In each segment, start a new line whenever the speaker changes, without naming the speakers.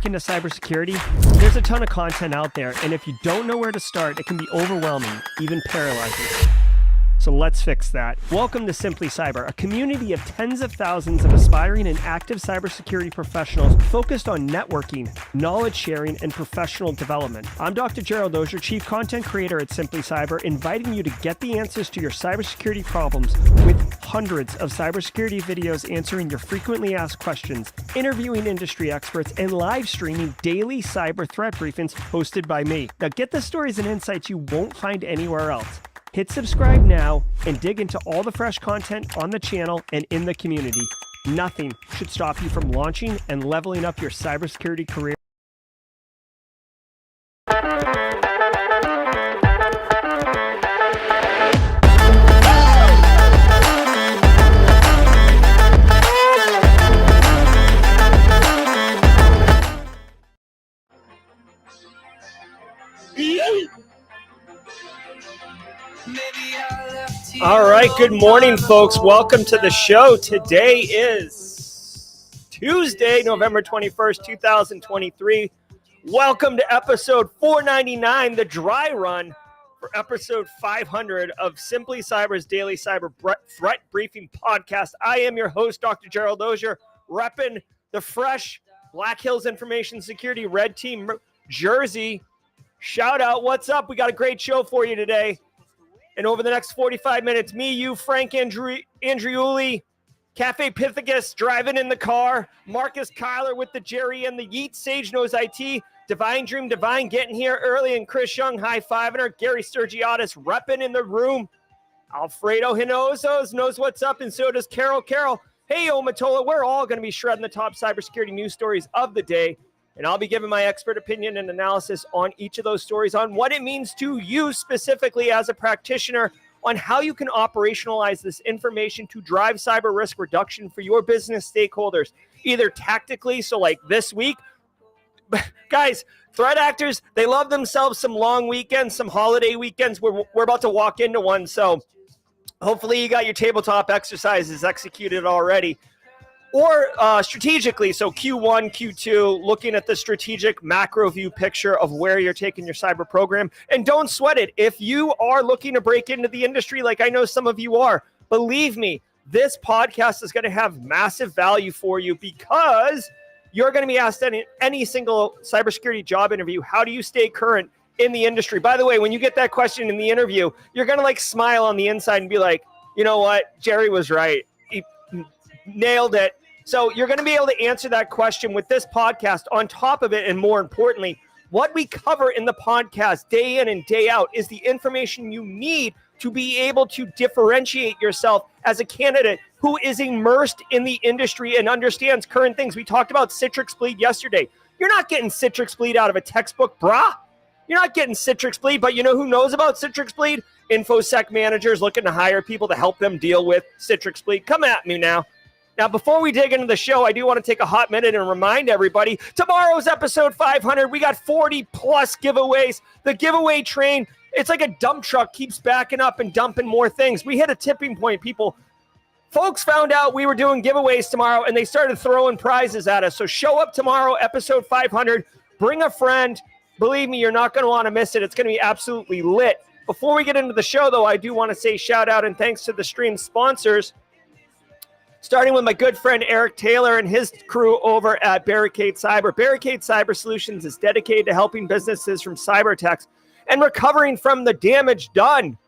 Into cybersecurity, there's a ton of content out there, and if you don't know where to start, it can be overwhelming, even paralyzing. So let's fix that. Welcome to Simply Cyber, a community of tens of thousands of aspiring and active cybersecurity professionals focused on networking, knowledge sharing, and professional development. I'm Dr. Gerald, Auger, Chief Content Creator at Simply Cyber, inviting you to get the answers to your cybersecurity problems with hundreds of cybersecurity videos answering your frequently asked questions, interviewing industry experts, and live streaming daily cyber threat briefings hosted by me. Now get the stories and insights you won't find anywhere else. Hit subscribe now and dig into all the fresh content on the channel and in the community. Nothing should stop you from launching and leveling up your cybersecurity career. All right, good morning, folks. Welcome to the show. Today is Tuesday, November 21st, 2023. Welcome to episode 499, the dry run for episode 500 of Simply Cyber's Daily Cyber Threat Briefing Podcast. I am your host, Dr. Gerald Auger, repping the fresh Black Hills Information Security Red Team jersey. Shout out, what's up? We got a great show for you today. And over the next 45 minutes, me, you, Frank Andriuli, Cafe Pythagoras driving in the car, Marcus Kyler with the Jerry and the Yeet, Sage Knows IT, Divine Dream Divine getting here early, and Chris Young high-fiving her, Gary Sturgiotis repping in the room, Alfredo Hinozos knows what's up, and so does Carol. Hey, Omatola, we're all going to be shredding the top cybersecurity news stories of the day. And I'll be giving my expert opinion and analysis on each of those stories, on what it means to you specifically as a practitioner, on how you can operationalize this information to drive cyber risk reduction for your business stakeholders, either tactically, so like this week. Guys, threat actors, they love themselves some long weekends, some holiday weekends. We're about to walk into one, so hopefully you got your tabletop exercises executed already. Or strategically, so Q1, Q2, looking at the strategic macro view picture of where you're taking your cyber program. And don't sweat it. If you are looking to break into the industry, like I know some of you are, believe me, this podcast is going to have massive value for you, because you're going to be asked in any single cybersecurity job interview, how do you stay current in the industry? By the way, when you get that question in the interview, you're going to like smile on the inside and be like, you know what? Jerry was right. He nailed it. So you're going to be able to answer that question with this podcast on top of it. And more importantly, what we cover in the podcast day in and day out is the information you need to be able to differentiate yourself as a candidate who is immersed in the industry and understands current things. We talked about Citrix Bleed yesterday. You're not getting Citrix Bleed out of a textbook, brah. You're not getting Citrix Bleed, but you know who knows about Citrix Bleed? InfoSec managers looking to hire people to help them deal with Citrix Bleed. Come at me now. Now, before we dig into the show, I do want to take a hot minute and remind everybody, tomorrow's episode 500, we got 40 plus giveaways. The giveaway train, it's like a dump truck, keeps backing up and dumping more things. We hit a tipping point, people. Folks found out we were doing giveaways tomorrow, and they started throwing prizes at us. So show up tomorrow, episode 500. Bring a friend. Believe me, you're not going to want to miss it. It's going to be absolutely lit. Before we get into the show, though, I do want to say shout out and thanks to the stream sponsors, starting with my good friend Eric Taylor and his crew over at Barricade Cyber. Barricade Cyber Solutions is dedicated to helping businesses from cyber attacks and recovering from the damage done.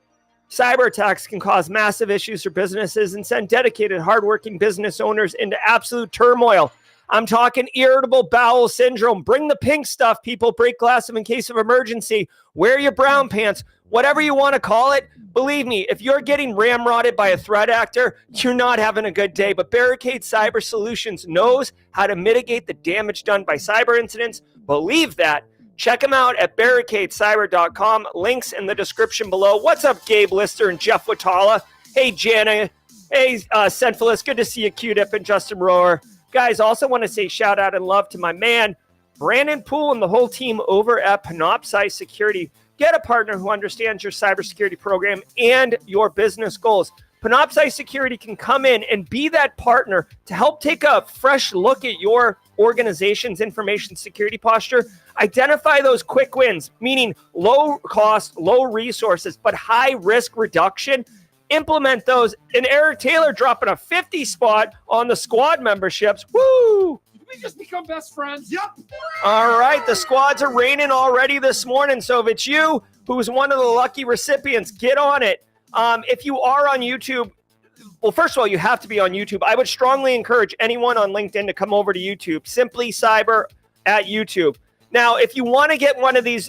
Cyber attacks can cause massive issues for businesses and send dedicated, hardworking business owners into absolute turmoil. I'm talking irritable bowel syndrome. Bring the pink stuff, people. Break glass in case of emergency. Wear your brown pants. Whatever you want to call it. Believe me, if you're getting ramrodded by a threat actor, you're not having a good day. But Barricade Cyber Solutions knows how to mitigate the damage done by cyber incidents. Believe that. Check them out at barricadecyber.com. Links in the description below. What's up, Gabe Lister and Jeff Watala? Hey, Jana. Hey, Senfilis. Good to see you, Q-Dip and Justin Rohr. Guys, also want to say shout out and love to my man, Brandon Poole, and the whole team over at Panoptcy Security. Get a partner who understands your cybersecurity program and your business goals. Panoptcy Security can come in and be that partner to help take a fresh look at your organization's information security posture, identify those quick wins, meaning low cost, low resources, but high risk reduction. Implement those. And Eric Taylor dropping a 50 spot on the squad memberships. Woo!
Did we just become best friends? Yep.
All right, the squads are raining already this morning. So if it's you who's one of the lucky recipients, get on it. If you are on YouTube, well, first of all, you have to be on YouTube. I would strongly encourage anyone on LinkedIn to come over to YouTube. Simply Cyber at YouTube. Now, if you want to get one of these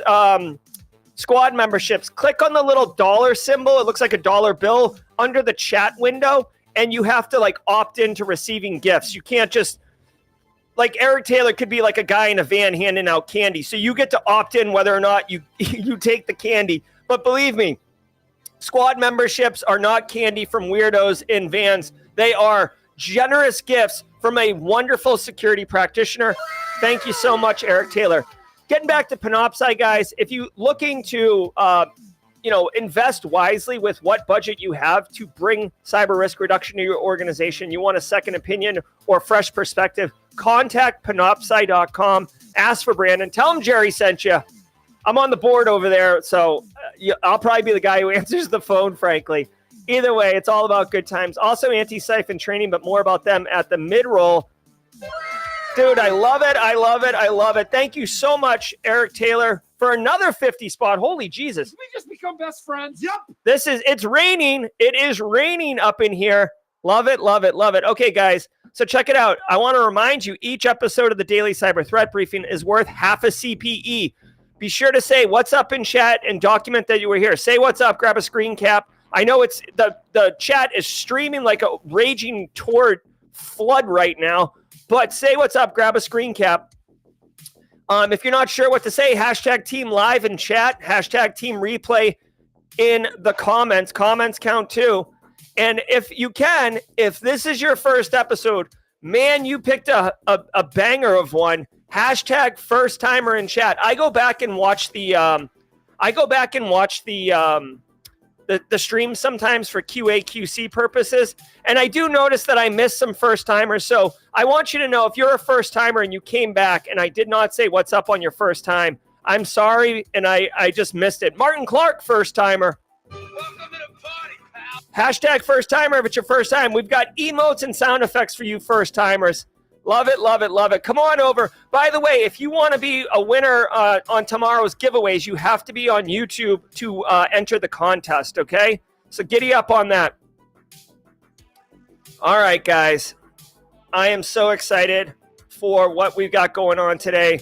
squad memberships, click on the little dollar symbol. It looks like a dollar bill under the chat window, and you have to like opt into receiving gifts. You can't just, like Eric Taylor could be like a guy in a van handing out candy. So you get to opt in whether or not you take the candy. But believe me, squad memberships are not candy from weirdos in vans. They are generous gifts from a wonderful security practitioner. Thank you so much, Eric Taylor. Getting back to Panoptcy, guys, if you're looking to invest wisely with what budget you have to bring cyber risk reduction to your organization, you want a second opinion or fresh perspective, contact panoptcy.com. Ask for Brandon. Tell him Jerry sent you. I'm on the board over there, so I'll probably be the guy who answers the phone, frankly. Either way, it's all about good times. Also, Antisyphon training, but more about them at the mid-roll. Dude, I love it. I love it. I love it. Thank you so much, Eric Taylor, for another 50 spot. Holy Jesus.
Did we just become best friends? Yep.
It's raining. It is raining up in here. Love it, love it, love it. Okay, guys, so check it out. I want to remind you, each episode of the Daily Cyber Threat Briefing is worth half a CPE. Be sure to say what's up in chat and document that you were here. Say what's up, grab a screen cap. I know it's the chat is streaming like a raging torrent flood right now, but say what's up, grab a screen cap. If you're not sure what to say, hashtag team live in chat, hashtag team replay in the comments. Comments count too. And if you can, if this is your first episode, man, you picked a banger of one. Hashtag first timer in chat. I go back and watch the stream sometimes for QA/QC purposes, and I do notice that I missed some first timers. So I want you to know, if you're a first timer and you came back and I did not say what's up on your first time, I'm sorry, and I just missed it. Martin Clark, first timer.
Welcome to the party, pal.
Hashtag first timer if it's your first time. We've got emotes and sound effects for you first timers. Love it, love it, love it. Come on over. By the way, if you want to be a winner on tomorrow's giveaways, you have to be on YouTube to enter the contest, okay? So giddy up on that. All right, guys. I am so excited for what we've got going on today.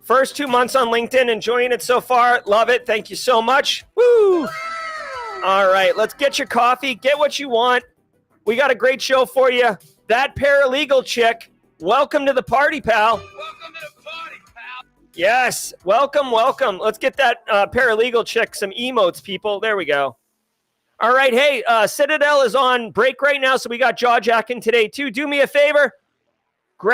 First 2 months on LinkedIn, enjoying it so far. Love it. Thank you so much. Woo! All right, let's get your coffee. Get what you want. We got a great show for you. That paralegal chick, welcome to the party, pal.
Welcome to the party, pal.
Yes, welcome, welcome. Let's get that paralegal chick some emotes, people. There we go. All right, hey, Citadel is on break right now, so we got jaw jacking today, too. Do me a favor. We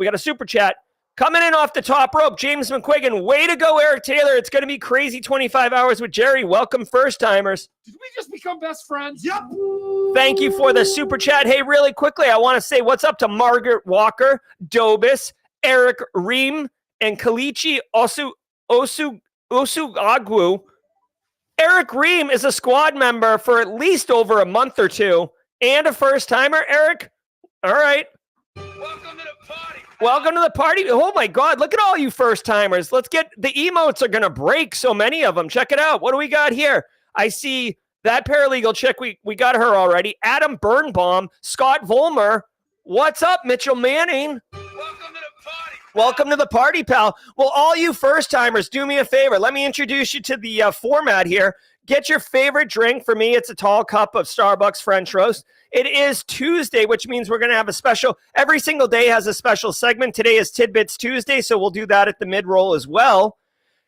got a super chat. Coming in off the top rope, James McQuiggan. Way to go, Eric Taylor. It's going to be crazy 25 hours with Jerry. Welcome, first timers.
Did we just become best friends? Yep.
Thank you for the super chat. Hey, really quickly, I want to say what's up to Margaret Walker, Dobis, Eric Ream, and Kalichi Osugagwu. Eric Ream is a squad member for at least over a month or two and a first timer. Eric, all right.
Welcome to the party.
Welcome to the party. Oh my God, look at all you first timers. Let's get the emotes are going to break, so many of them. Check it out. What do we got here? I see that paralegal chick. We got her already. Adam Birnbaum, Scott Vollmer. What's up, Mitchell Manning?
Welcome to the party.
Welcome to the party, pal. Well, all you first timers, do me a favor. Let me introduce you to the format here. Get your favorite drink. For me, it's a tall cup of Starbucks French roast. It is Tuesday, which means we're going to have a special. Every single day has a special segment. Today is Tidbits Tuesday, so we'll do that at the mid-roll as well.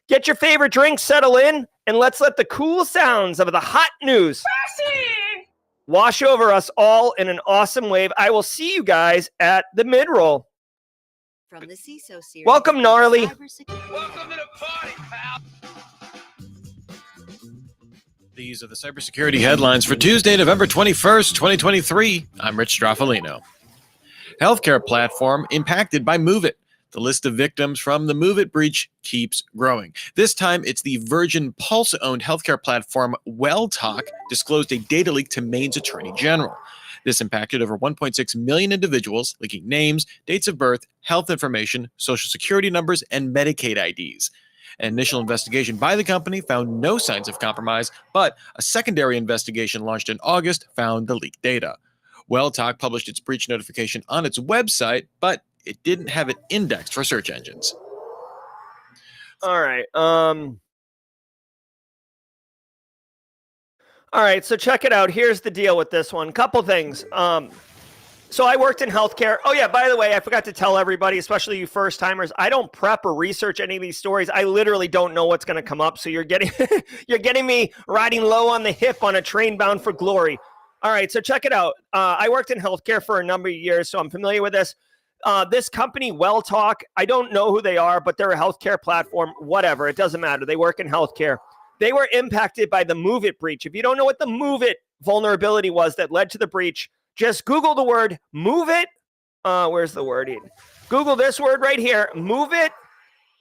Get your favorite drink, settle in, and let's let the cool sounds of the hot news wash over us all in an awesome wave. I will see you guys at the mid-roll.
From the CISA series.
Welcome, Gnarly.
Welcome to the party, pal.
These are the cybersecurity headlines for Tuesday, November 21st, 2023. I'm Rich Straffolino. healthcare platform impacted by MoveIt. The list of victims from the MoveIt breach keeps growing. This time, it's the Virgin Pulse-owned healthcare platform WellTalk disclosed a data leak to Maine's Attorney General. This impacted over 1.6 million individuals, leaking names, dates of birth, health information, social security numbers, and Medicaid IDs. An initial investigation by the company found no signs of compromise, but a secondary investigation launched in August found the leaked data. WellTalk published its breach notification on its website, but it didn't have it indexed for search engines.
All right. All right, so check it out. Here's the deal with this one. Couple things. So I worked in healthcare. Oh yeah, by the way, I forgot to tell everybody, especially you first timers, I don't prep or research any of these stories. I literally don't know what's going to come up. So you're getting you're getting me riding low on the hip on a train bound for glory. All right, so check it out. I worked in healthcare for a number of years, so I'm familiar with this. This company, WellTalk, I don't know who they are, but they're a healthcare platform. Whatever, it doesn't matter. They work in healthcare. They were impacted by the MoveIt breach. If you don't know what the MoveIt vulnerability was that led to the breach, just Google the word MoveIt. Where's the wording? Google this word right here, MoveIt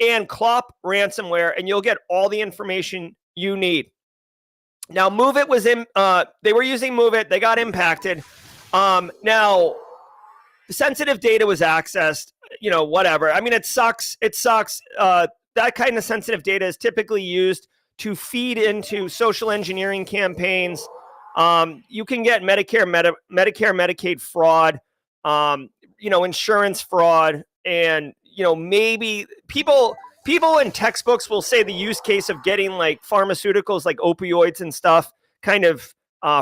and Clop ransomware, and you'll get all the information you need. Now, MoveIt was in, they were using MoveIt. They got impacted. Now, sensitive data was accessed, whatever. I mean, it sucks. It sucks. That kind of sensitive data is typically used to feed into social engineering campaigns. You can get Medicare, Medicaid fraud, insurance fraud, and, maybe people in textbooks will say the use case of getting like pharmaceuticals like opioids and stuff kind of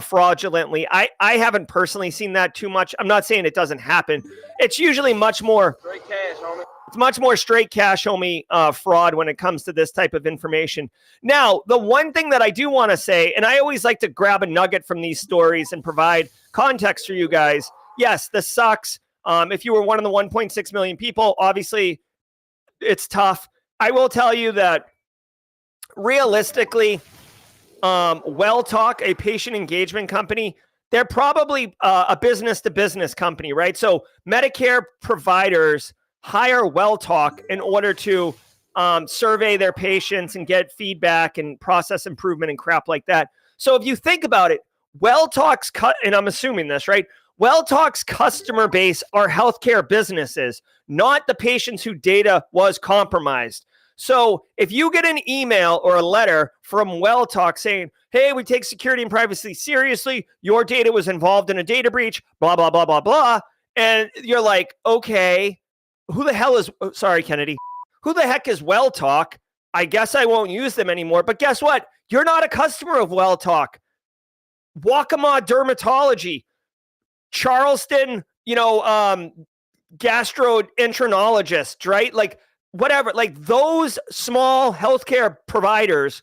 fraudulently. I haven't personally seen that too much. I'm not saying it doesn't happen. It's usually much more straight cash, homie. It's much more straight cash, homie, fraud when it comes to this type of information. Now, the one thing that I do want to say, and I always like to grab a nugget from these stories and provide context for you guys. Yes, this sucks. If you were one of the 1.6 million people, obviously it's tough. I will tell you that realistically, WellTalk, a patient engagement company, they're probably a business-to-business company, right? So Medicare providers hire WellTalk in order to survey their patients and get feedback and process improvement and crap like that. So if you think about it, WellTalk's and I'm assuming this, right? WellTalk's customer base are healthcare businesses, not the patients whose data was compromised. So if you get an email or a letter from WellTalk saying, hey, we take security and privacy seriously, your data was involved in a data breach, blah, blah, blah, blah, blah, and you're like, okay, who the hell is, sorry, Kennedy, who the heck is WellTalk? I guess I won't use them anymore. But guess what? You're not a customer of WellTalk. Waccamaw Dermatology, Charleston, gastroenterologist, right? Like, whatever, like those small healthcare providers,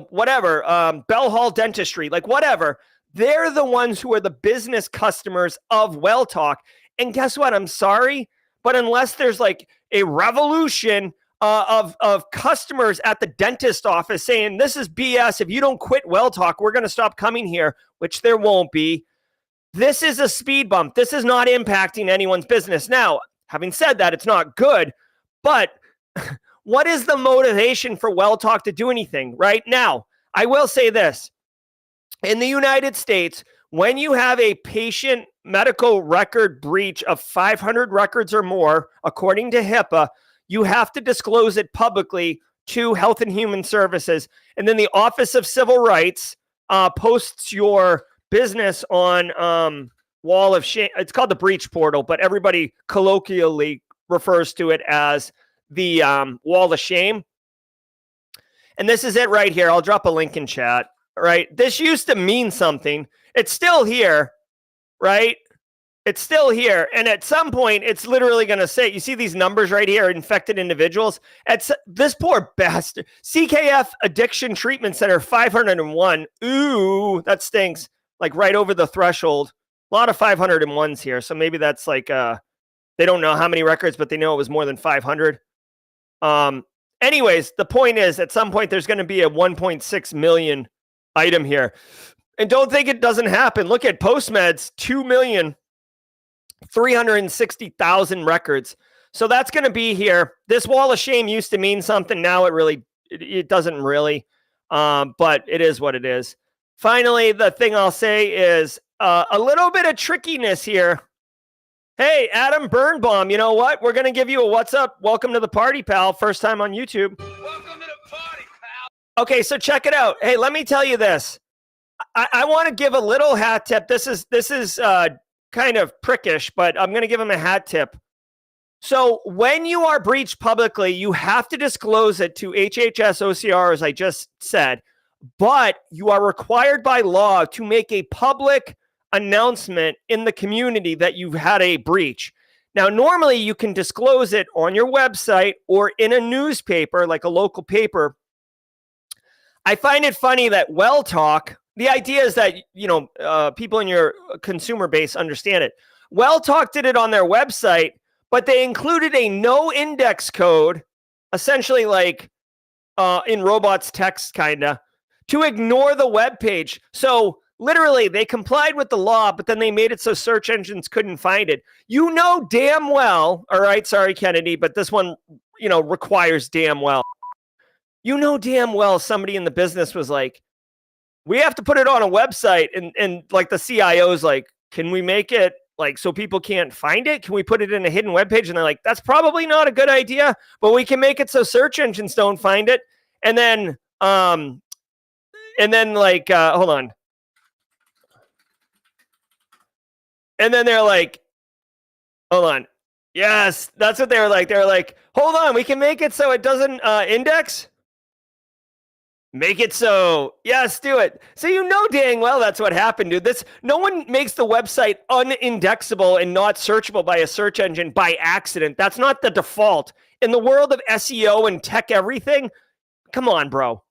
whatever, Bell Hall Dentistry, like whatever, they're the ones who are the business customers of WellTalk. And guess what? I'm sorry, but unless there's like a revolution of customers at the dentist office saying, this is BS, if you don't quit WellTalk, we're going to stop coming here, which there won't be. This is a speed bump. This is not impacting anyone's business. Now, having said that, it's not good. But what is the motivation for WellTalk to do anything right now? I will say this. In the United States, when you have a patient medical record breach of 500 records or more, according to HIPAA, you have to disclose it publicly to Health and Human Services. And then the Office of Civil Rights posts your business on Wall of Shame. It's called the breach portal, but everybody colloquially refers to it as the Wall of Shame. And this is it right here. I'll drop a link in chat, right? This used to mean something. It's still here, right? It's still here. And at some point, it's literally going to say, you see these numbers right here, infected individuals. It's this poor bastard. CKF Addiction Treatment Center, 501. Ooh, that stinks. Like right over the threshold. A lot of 501s here. So maybe that's like, they don't know how many records, but they know it was more than 500. Anyways, the point is, at some point, there's going to be a 1.6 million item here. And don't think it doesn't happen. Look at PostMeds, 2 million. 360,000 records. So that's going to be here. This wall of shame used to mean something. Now it doesn't really, but it is what it is. Finally, the thing I'll say is a little bit of trickiness here. Hey, Adam Birnbaum, you know what? We're going to give you a what's up. Welcome to the party, pal. First time on YouTube.
Welcome to the party, pal.
Okay, so check it out. Hey, let me tell you this. I want to give a little hat tip. This is kind of prickish, but I'm going to give him a hat tip. So when you are breached publicly, you have to disclose it to HHS OCR, as I just said, but you are required by law to make a public announcement in the community that you've had a breach. Now, normally you can disclose it on your website or in a newspaper, like a local paper. I find it funny that WellTalk, the idea is that, people in your consumer base understand it. WellTalk did it on their website, but they included a no index code, essentially like in robots text, kind of, to ignore the web page. So literally, they complied with the law, but then they made it so search engines couldn't find it. You know damn well, all right, sorry, Kennedy, but this one, requires damn well. You know damn well somebody in the business was like, we have to put it on a website. And like the CIO's like, can we make it like so people can't find it? Can we put it in a hidden web page? And they're like, that's probably not a good idea, but we can make it so search engines don't find it. And then hold on. And then they're like, hold on. Yes, that's what they were like. They were like, hold on, we can make it so it doesn't index. Make it so. Yes, do it. So you know dang well that's what happened, dude. No one makes the website unindexable and not searchable by a search engine by accident. That's not the default. In the world of SEO and tech everything, come on, bro.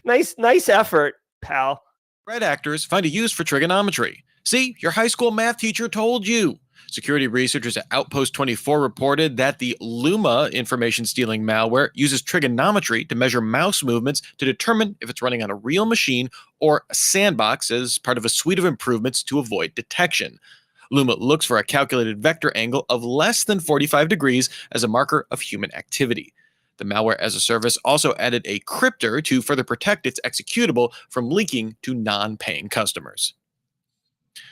Nice effort, pal.
Threat actors find a use for trigonometry. See, your high school math teacher told you. Security researchers at Outpost 24 reported that the Luma information-stealing malware uses trigonometry to measure mouse movements to determine if it's running on a real machine or a sandbox as part of a suite of improvements to avoid detection. Luma looks for a calculated vector angle of less than 45 degrees as a marker of human activity. The malware as a service also added a cryptor to further protect its executable from leaking to non-paying customers.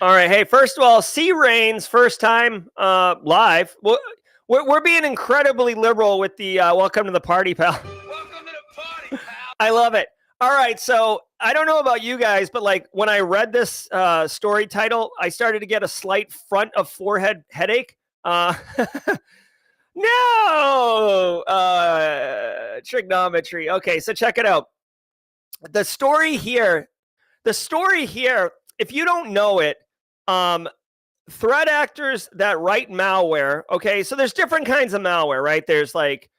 All right. Hey, first of all, C. Rain's first time live. Well, we're being incredibly liberal with the welcome to the party, pal.
Welcome to the party, pal.
I love it. All right. So I don't know about you guys, but like when I read this story title, I started to get a slight front of forehead headache. No, trigonometry. Okay, so check it out. The story here, if you don't know it, threat actors that write malware, okay, so there's different kinds of malware, right? There's like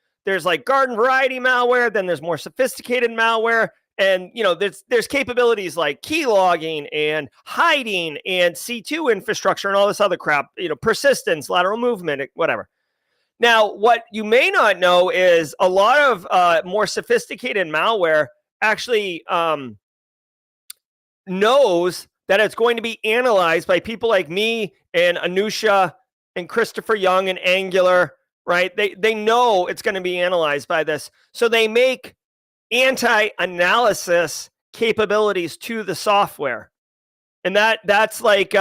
garden variety malware, then there's more sophisticated malware, and there's capabilities like key logging and hiding and C2 infrastructure and all this other crap, persistence, lateral movement, whatever. Now, what you may not know is a lot of more sophisticated malware actually knows that it's going to be analyzed by people like me and Anusha and Christopher Young and Angular, right? They know it's going to be analyzed by this. So they make anti-analysis capabilities to the software. And that's like...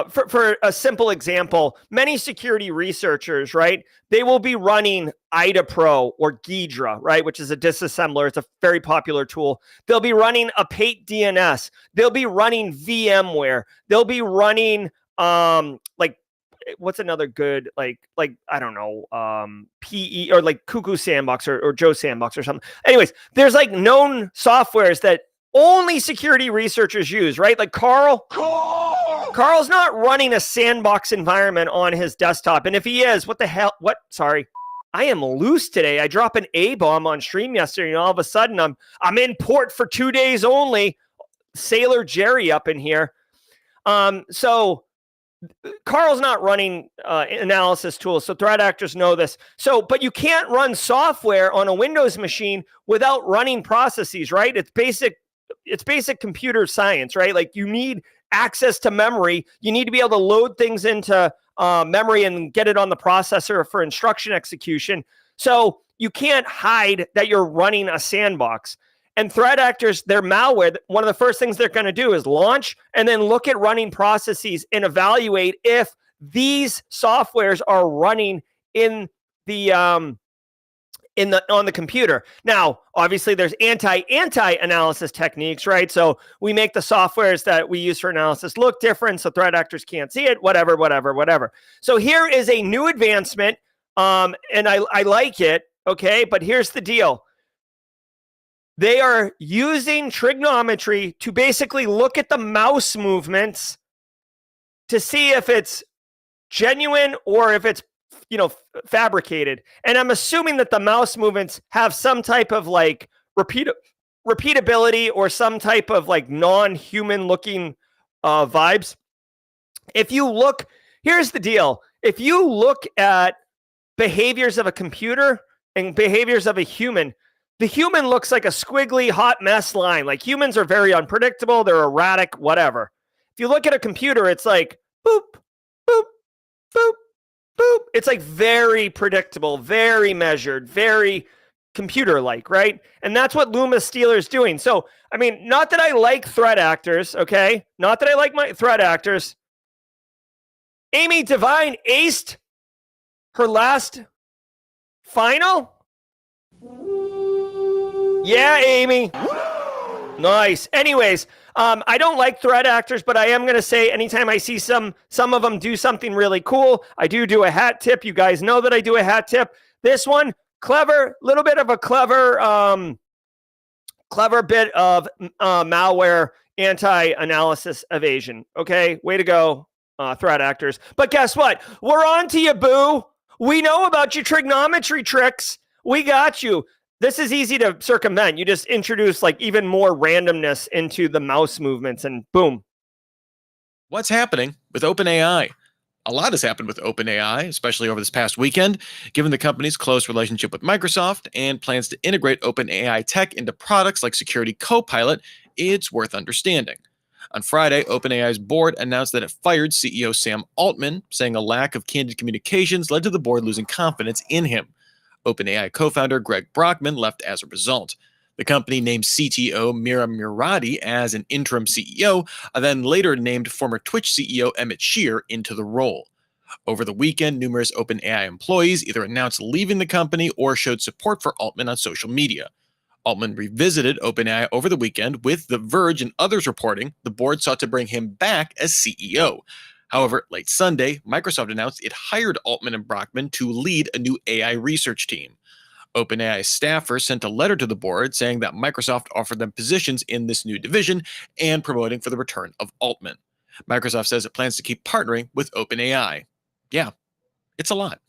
for a simple example, many security researchers, right, they will be running IDAPRO or Ghidra, right, which is a disassembler. It's a very popular tool. They'll be running a Pate DNS. They'll be running VMware. They'll be running, what's another good, I don't know, PE or like Cuckoo Sandbox or Joe Sandbox or something. Anyways, there's like known softwares that only security researchers use, right? Like Carl's not running a sandbox environment on his desktop. And if he is, what the hell? Sorry. I am loose today. I dropped an A-bomb on stream yesterday, and all of a sudden I'm in port for 2 days only. Sailor Jerry up in here. So Carl's not running analysis tools, so threat actors know this. So, but you can't run software on a Windows machine without running processes, right? It's basic computer science, right? Like you need access to memory. You need to be able to load things into memory and get it on the processor for instruction execution. So you can't hide that you're running a sandbox. And threat actors, their malware, one of the first things they're going to do is launch and then look at running processes and evaluate if these softwares are running in the on the computer. Now, obviously, there's anti-analysis techniques, right? So we make the softwares that we use for analysis look different, so threat actors can't see it. Whatever. So here is a new advancement, and I like it. Okay, but here's the deal. They are using trigonometry to basically look at the mouse movements to see if it's genuine or if it's, fabricated. And I'm assuming that the mouse movements have some type of like repeatability or some type of like non-human looking vibes. If you look, here's the deal. If you look at behaviors of a computer and behaviors of a human, the human looks like a squiggly hot mess line. Like humans are very unpredictable. They're erratic, whatever. If you look at a computer, it's like boop, boop, boop, boop. It's like very predictable, very measured, very computer-like, right? And that's what Luma Stealer is doing. So, I mean, not that I like threat actors, okay? Not that I like my threat actors. Amy Devine aced her last final. Yeah, Amy. Nice. Anyways, I don't like threat actors, but I am going to say anytime I see some of them do something really cool, I do a hat tip. You guys know that I do a hat tip. This one, clever, little bit of a clever bit of malware anti-analysis evasion. Okay, way to go, threat actors. But guess what? We're on to you, boo. We know about your trigonometry tricks. We got you. This is easy to circumvent. You just introduce like even more randomness into the mouse movements and boom.
What's happening with OpenAI? A lot has happened with OpenAI, especially over this past weekend, given the company's close relationship with Microsoft and plans to integrate OpenAI tech into products like Security Copilot. It's worth understanding. On Friday, OpenAI's board announced that it fired CEO Sam Altman, saying a lack of candid communications led to the board losing confidence in him. OpenAI co-founder Greg Brockman left as a result. The company named CTO Mira Murati as an interim CEO, and then later named former Twitch CEO Emmett Shear into the role. Over the weekend, numerous OpenAI employees either announced leaving the company or showed support for Altman on social media. Altman revisited OpenAI over the weekend, with The Verge and others reporting the board sought to bring him back as CEO. However, late Sunday, Microsoft announced it hired Altman and Brockman to lead a new AI research team. OpenAI staffers sent a letter to the board saying that Microsoft offered them positions in this new division and promoting for the return of Altman. Microsoft says it plans to keep partnering with OpenAI. Yeah, it's a lot.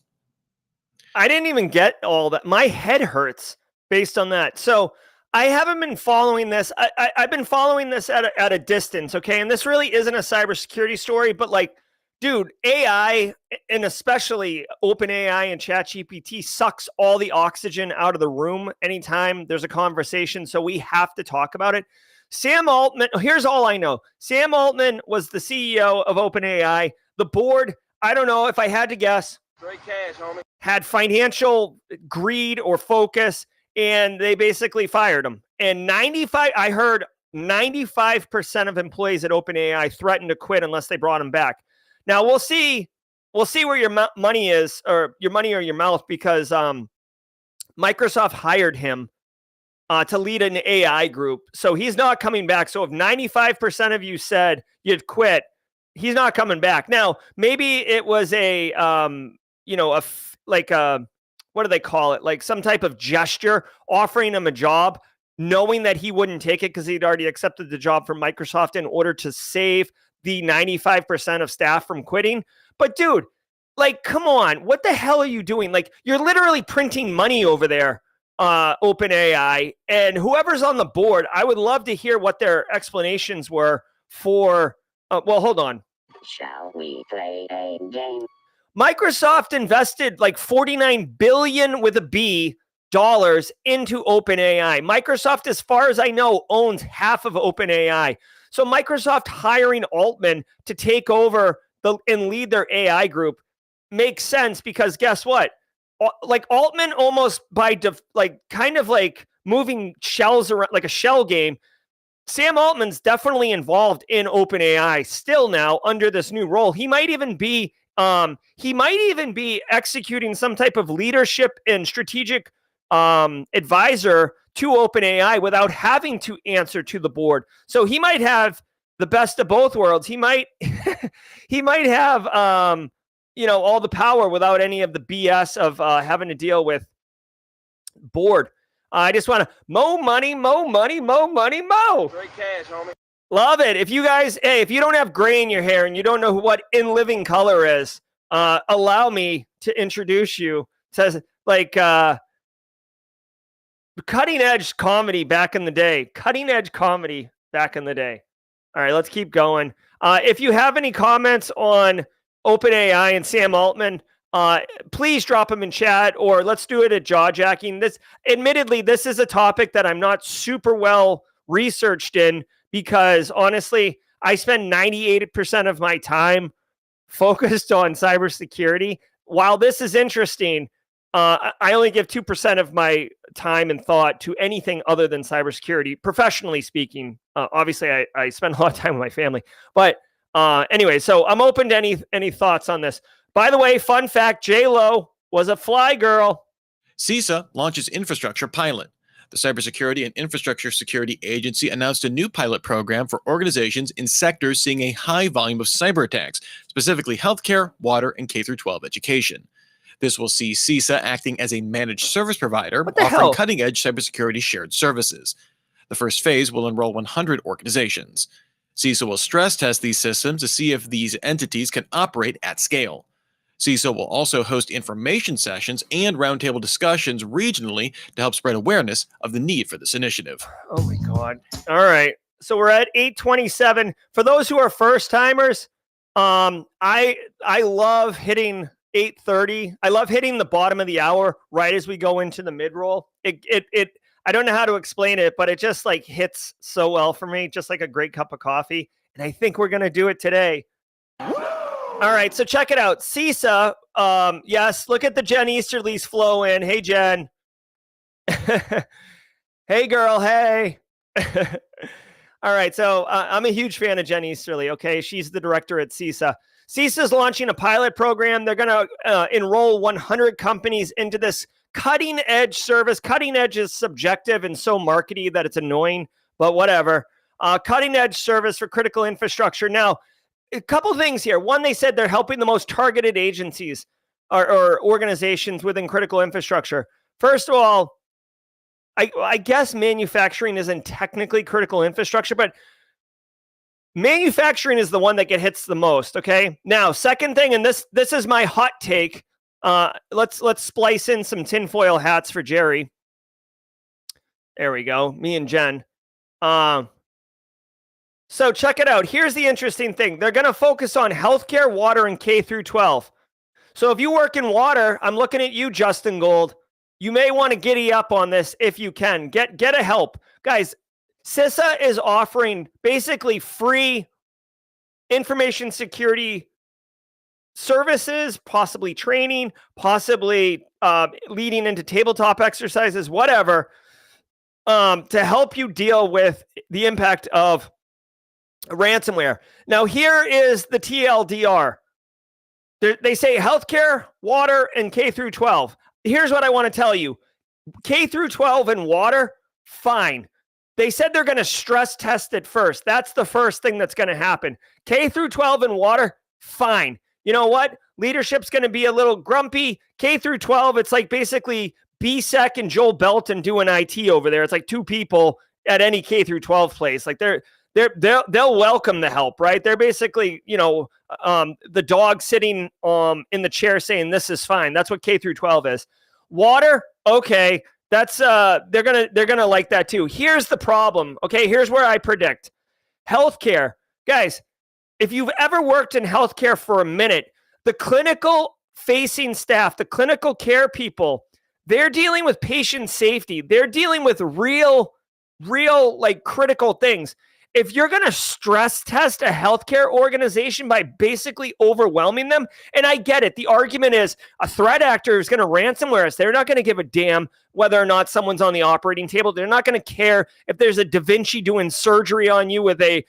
I didn't even get all that. My head hurts based on that. So I haven't been following this. I've been following this at a distance, okay? And this really isn't a cybersecurity story, but like, dude, AI, and especially OpenAI and ChatGPT, sucks all the oxygen out of the room anytime there's a conversation, so we have to talk about it. Sam Altman, here's all I know. Sam Altman was the CEO of OpenAI. The board, I don't know, if I had to guess,
Straight cash, homie.
had financial greed or focus, and they basically fired him. And I heard 95% of employees at OpenAI threatened to quit unless they brought him back. Now we'll see where your money is, or your money or your mouth, because Microsoft hired him to lead an AI group. So he's not coming back. So if 95% of you said you'd quit, he's not coming back. Now, maybe it was what do they call it? Like some type of gesture offering him a job, knowing that he wouldn't take it because he'd already accepted the job from Microsoft in order to save the 95% of staff from quitting. But dude, like, come on, what the hell are you doing? Like, you're literally printing money over there, OpenAI, and whoever's on the board, I would love to hear what their explanations were for, well, hold on.
Shall we play a game?
Microsoft invested like $49 billion with a B dollars into OpenAI. Microsoft, as far as I know, owns half of OpenAI. So Microsoft hiring Altman to take over and lead their AI group makes sense because guess what? Like Altman almost kind of like moving shells around like a shell game. Sam Altman's definitely involved in OpenAI still now under this new role. He might even be executing some type of leadership and strategic advisor to OpenAI without having to answer to the board. So he might have the best of both worlds. He might he might have all the power without any of the BS of having to deal with board. I just want to mo money.
Straight cash, homie.
Love it. If you guys, hey, if you don't have gray in your hair and you don't know what in living color is, allow me to introduce you. It says like cutting edge comedy back in the day. All right, let's keep going. If you have any comments on OpenAI and Sam Altman, please drop them in chat or let's do it at Jawjacking. Admittedly, this is a topic that I'm not super well researched in because honestly, I spend 98% of my time focused on cybersecurity. While this is interesting, I only give 2% of my time and thought to anything other than cybersecurity, professionally speaking. Obviously, I spend a lot of time with my family. But anyway, so I'm open to any thoughts on this. By the way, fun fact, J-Lo was a fly girl.
CISA launches infrastructure pilot. The Cybersecurity and Infrastructure Security Agency announced a new pilot program for organizations in sectors seeing a high volume of cyber attacks, specifically healthcare, water, and K-12 education. This will see CISA acting as a managed service provider, offering cutting-edge cybersecurity shared services. The first phase will enroll 100 organizations. CISA will stress test these systems to see if these entities can operate at scale. CISA will also host information sessions and roundtable discussions regionally to help spread awareness of the need for this initiative.
Oh my God. All right. So we're at 8:27. For those who are first timers, I love hitting 8:30. I love hitting the bottom of the hour right as we go into the mid-roll. It I don't know how to explain it, but it just like hits so well for me, just like a great cup of coffee. And I think we're going to do it today. All right, so check it out. CISA, yes, look at the Jen Easterly's flow in. Hey, Jen. Hey, girl, hey. All right, so I'm a huge fan of Jen Easterly, okay? She's the director at CISA. CISA is launching a pilot program. They're going to enroll 100 companies into this cutting-edge service. Cutting edge is subjective and so markety that it's annoying, but whatever. Cutting-edge service for critical infrastructure. Now, a couple things here. One, they said they're helping the most targeted agencies or organizations within critical infrastructure. First of all, I guess manufacturing isn't technically critical infrastructure, but manufacturing is the one that hits the most. Okay. Now, second thing, and this is my hot take. Let's splice in some tinfoil hats for Jerry. There we go. Me and Jen. So check it out. Here's the interesting thing. They're going to focus on healthcare, water, and K through 12. So if you work in water, I'm looking at you, Justin Gold. You may want to giddy up on this if you can. Get a help. Guys, CISA is offering basically free information security services, possibly training, possibly leading into tabletop exercises, whatever, to help you deal with the impact of ransomware. Now, here is the TLDR. They say healthcare, water, and K through 12. Here's what I want to tell you. K through 12 and water, fine. They said they're going to stress test it first. That's the first thing that's going to happen. K through 12 and water, fine. You know what? Leadership's going to be a little grumpy. K through 12, it's like basically BSEC and Joel Belton doing IT over there. It's like two people at any K through 12 place. Like they'll welcome the help, right? They're basically, the dog sitting in the chair saying this is fine. That's what K through 12 is. Water, okay, that's they're gonna like that too. Here's the problem. Okay, here's where I predict. Healthcare, guys. If you've ever worked in healthcare for a minute, the clinical facing staff, the clinical care people, they're dealing with patient safety. They're dealing with real like critical things. if you're going to stress test a healthcare organization by basically overwhelming them, and I get it, the argument is a threat actor is going to ransomware us. They're not going to give a damn whether or not someone's on the operating table. They're not going to care if there's a Da Vinci doing surgery on you with a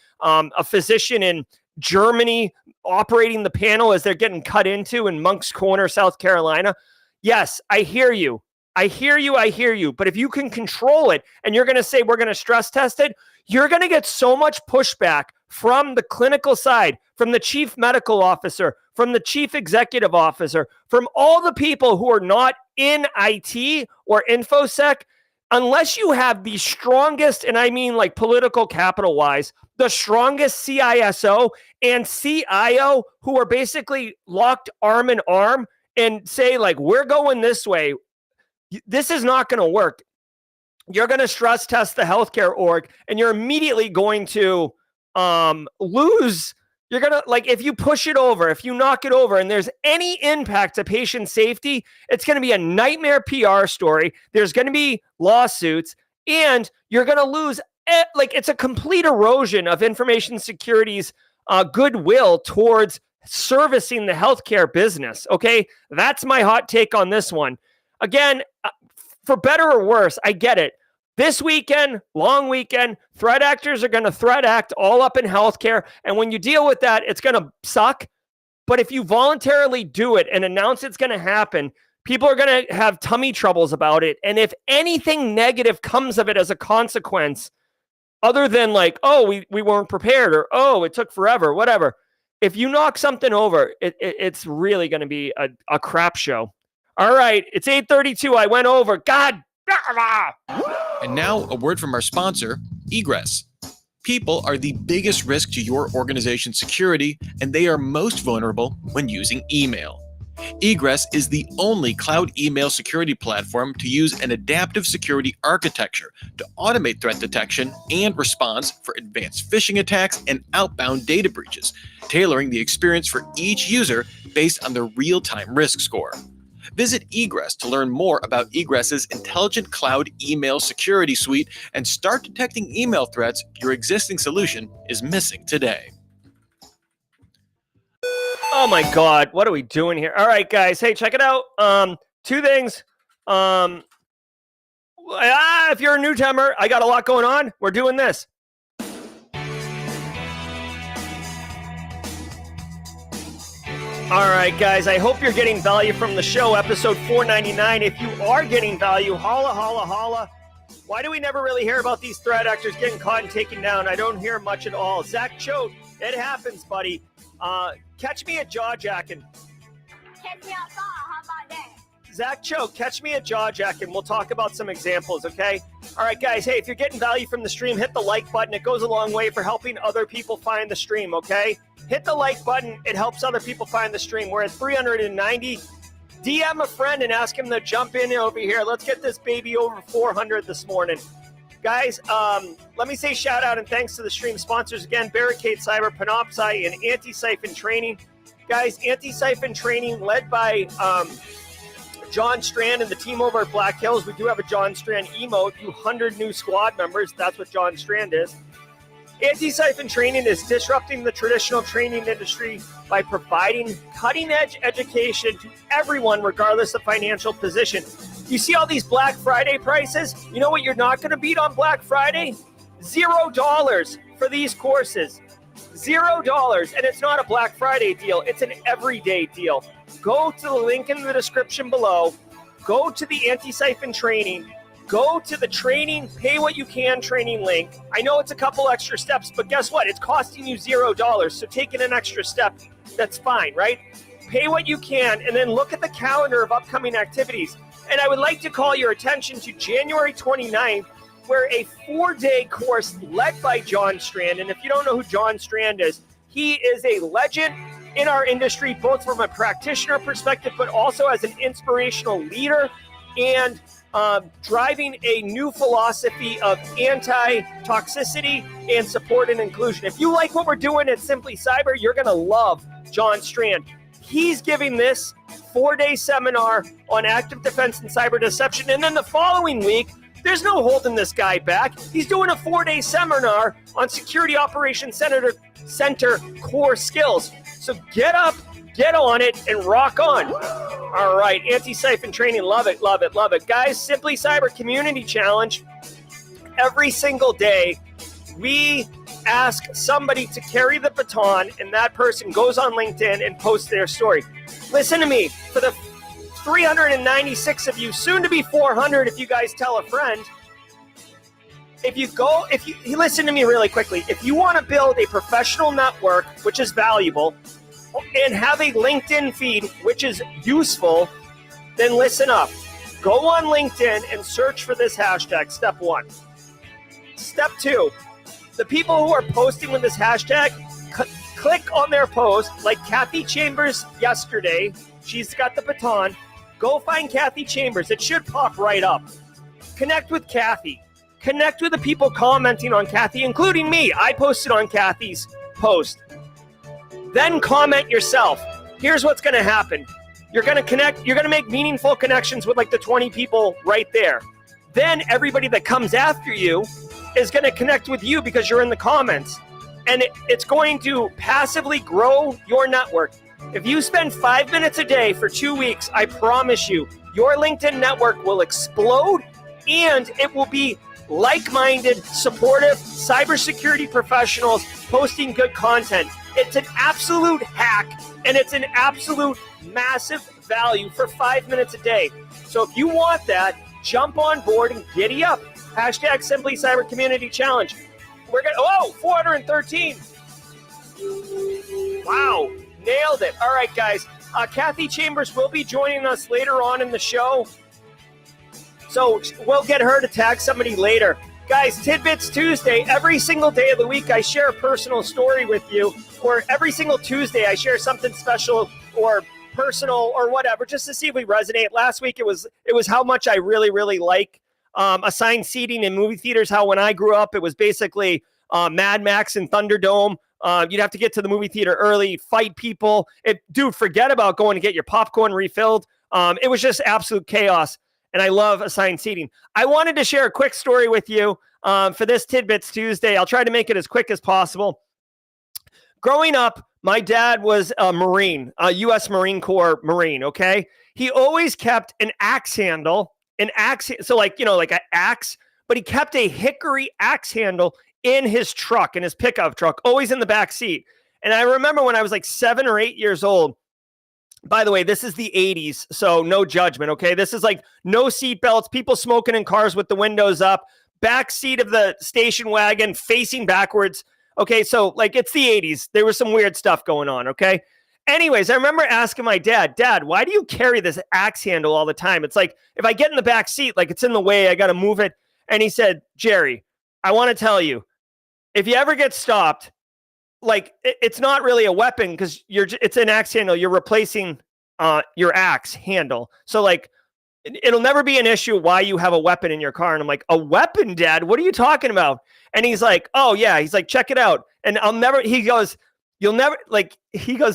physician in Germany operating the panel as they're getting cut into in Moncks Corner, South Carolina. Yes, I hear you. I hear you. But if you can control it and you're going to say we're going to stress test it, you're going to get so much pushback from the clinical side, from the chief medical officer, from the chief executive officer, from all the people who are not in IT or InfoSec, unless you have the strongest, and I mean like political capital-wise, the strongest CISO and CIO who are basically locked arm in arm and say like, we're going this way. This is not going to work. You're going to stress test the healthcare org and you're immediately going to lose. You're going to, like, if you push it over, if you knock it over and there's any impact to patient safety, it's going to be a nightmare PR story. There's going to be lawsuits and you're going to lose, it's a complete erosion of information security's goodwill towards servicing the healthcare business. Okay. That's my hot take on this one. Again, for better or worse, I get it. This weekend, long weekend, threat actors are going to threat act all up in healthcare. And when you deal with that, it's going to suck. But if you voluntarily do it and announce it's going to happen, people are going to have tummy troubles about it. And if anything negative comes of it as a consequence, other than like, oh, we weren't prepared, or oh, it took forever, whatever. If you knock something over, it's really going to be a crap show. All right, it's 8:32. I went over. God.
And now a word from our sponsor, Egress. People are the biggest risk to your organization's security, and they are most vulnerable when using email. Egress is the only cloud email security platform to use an adaptive security architecture to automate threat detection and response for advanced phishing attacks and outbound data breaches, tailoring the experience for each user based on their real-time risk score. Visit Egress to learn more about Egress's intelligent cloud email security suite and start detecting email threats your existing solution is missing today.
Oh my God, what are we doing here? All right, guys. Hey, check it out. Two things. If you're a newcomer, I got a lot going on. We're doing this. All right, guys, I hope you're getting value from the show, episode 499. If you are getting value, holla, holla, holla. Why do we never really hear about these threat actors getting caught and taken down? I don't hear much at all. Zach Choate, it happens, buddy. Catch me at Jawjacking.
Catch me outside, how about that?
Zach Choate, catch me at Jawjacking. We'll talk about some examples, okay? All right, guys, hey, if you're getting value from the stream, hit the like button. It goes a long way for helping other people find the stream, okay? Hit the like button. It helps other people find the stream. We're at 390. DM a friend and ask him to jump in over here. Let's get this baby over 400 this morning. Guys, let me say shout out and thanks to the stream sponsors again, Barricade Cyber, Panoptcy, and Antisyphon Training. Guys, Antisyphon Training led by John Strand and the team over at Black Hills. We do have a John Strand emote, 200 new squad members. That's what John Strand is. Antisyphon Training is disrupting the traditional training industry by providing cutting-edge education to everyone, regardless of financial position. You see all these Black Friday prices? You know what you're not going to beat on Black Friday? $0 for these courses. $0. And it's not a Black Friday deal. It's an everyday deal. Go to the link in the description below. Go to the Antisyphon Training. Go to the training, pay what you can training link. I know it's a couple extra steps, but guess what? It's costing you $0. So taking an extra step, that's fine, right? Pay what you can and then look at the calendar of upcoming activities. And I would like to call your attention to January 29th, where a 4-day course led by John Strand. And if you don't know who John Strand is, he is a legend in our industry, both from a practitioner perspective, but also as an inspirational leader and driving a new philosophy of anti-toxicity and support and inclusion. If you like what we're doing at Simply Cyber, you're going to love John Strand. He's giving this 4-day seminar on active defense and cyber deception. And then the following week, There's no holding this guy back. He's doing a 4-day seminar on Security Operations Center core skills. So get up, get on it, and rock on. All right, Antisyphon training, love it, love it, love it. Guys, Simply Cyber Community Challenge. Every single day, we ask somebody to carry the baton, and that person goes on LinkedIn and posts their story. Listen to me. For the 396 of you, soon to be 400 if you guys tell a friend, if you listen to me really quickly, if you want to build a professional network, which is valuable, and have a LinkedIn feed, which is useful, then listen up. Go on LinkedIn and search for this hashtag, step 1. Step 2, the people who are posting with this hashtag, click on their post, like Kathy Chambers yesterday. She's got the baton. Go find Kathy Chambers. It should pop right up. Connect with Kathy. Connect with the people commenting on Kathy, including me. I posted on Kathy's post. Then comment yourself. Here's what's going to happen. You're going to connect. You're going to make meaningful connections with like the 20 people right there. Then everybody that comes after you is going to connect with you because you're in the comments. And it's going to passively grow your network. If you spend 5 minutes a day for 2 weeks, I promise you, your LinkedIn network will explode, and it will be like-minded, supportive cybersecurity professionals posting good content. It's an absolute hack, and it's an absolute massive value for 5 minutes a day. So if you want that, jump on board and giddy up. Hashtag Simply Cyber Community Challenge. We're going to, 413. Wow, nailed it. All right, guys. Kathy Chambers will be joining us later on in the show. So we'll get her to tag somebody later. Guys, Tidbits Tuesday. Every single day of the week, I share a personal story with you. Or every single Tuesday, I share something special or personal or whatever, just to see if we resonate. Last week, it was how much I really, really like assigned seating in movie theaters. How when I grew up, it was basically Mad Max and Thunderdome. You'd have to get to the movie theater early, fight people. Dude, forget about going to get your popcorn refilled. It was just absolute chaos. And I love assigned seating. I wanted to share a quick story with you for this Tidbits Tuesday. I'll try to make it as quick as possible. Growing up, my dad was a Marine, a U.S. Marine Corps Marine, okay? He always kept an axe handle, so like an axe, but he kept a hickory axe handle in his truck, in his pickup truck, always in the back seat. And I remember when I was like 7 or 8 years old, by the way, this is the 80s, so no judgment, okay? This is like no seat belts, people smoking in cars with the windows up, back seat of the station wagon facing backwards. Okay, so like it's the 80s. There was some weird stuff going on, okay? Anyways, I remember asking my dad, why do you carry this axe handle all the time? It's like if I get in the back seat, like it's in the way, I got to move it. And he said, Jerry, I want to tell you, if you ever get stopped, like it's not really a weapon because it's an axe handle. You're replacing your axe handle. So like it'll never be an issue why you have a weapon in your car. And I'm like, a weapon, Dad? What are you talking about? And he's like, oh yeah. He's like, check it out. And he goes,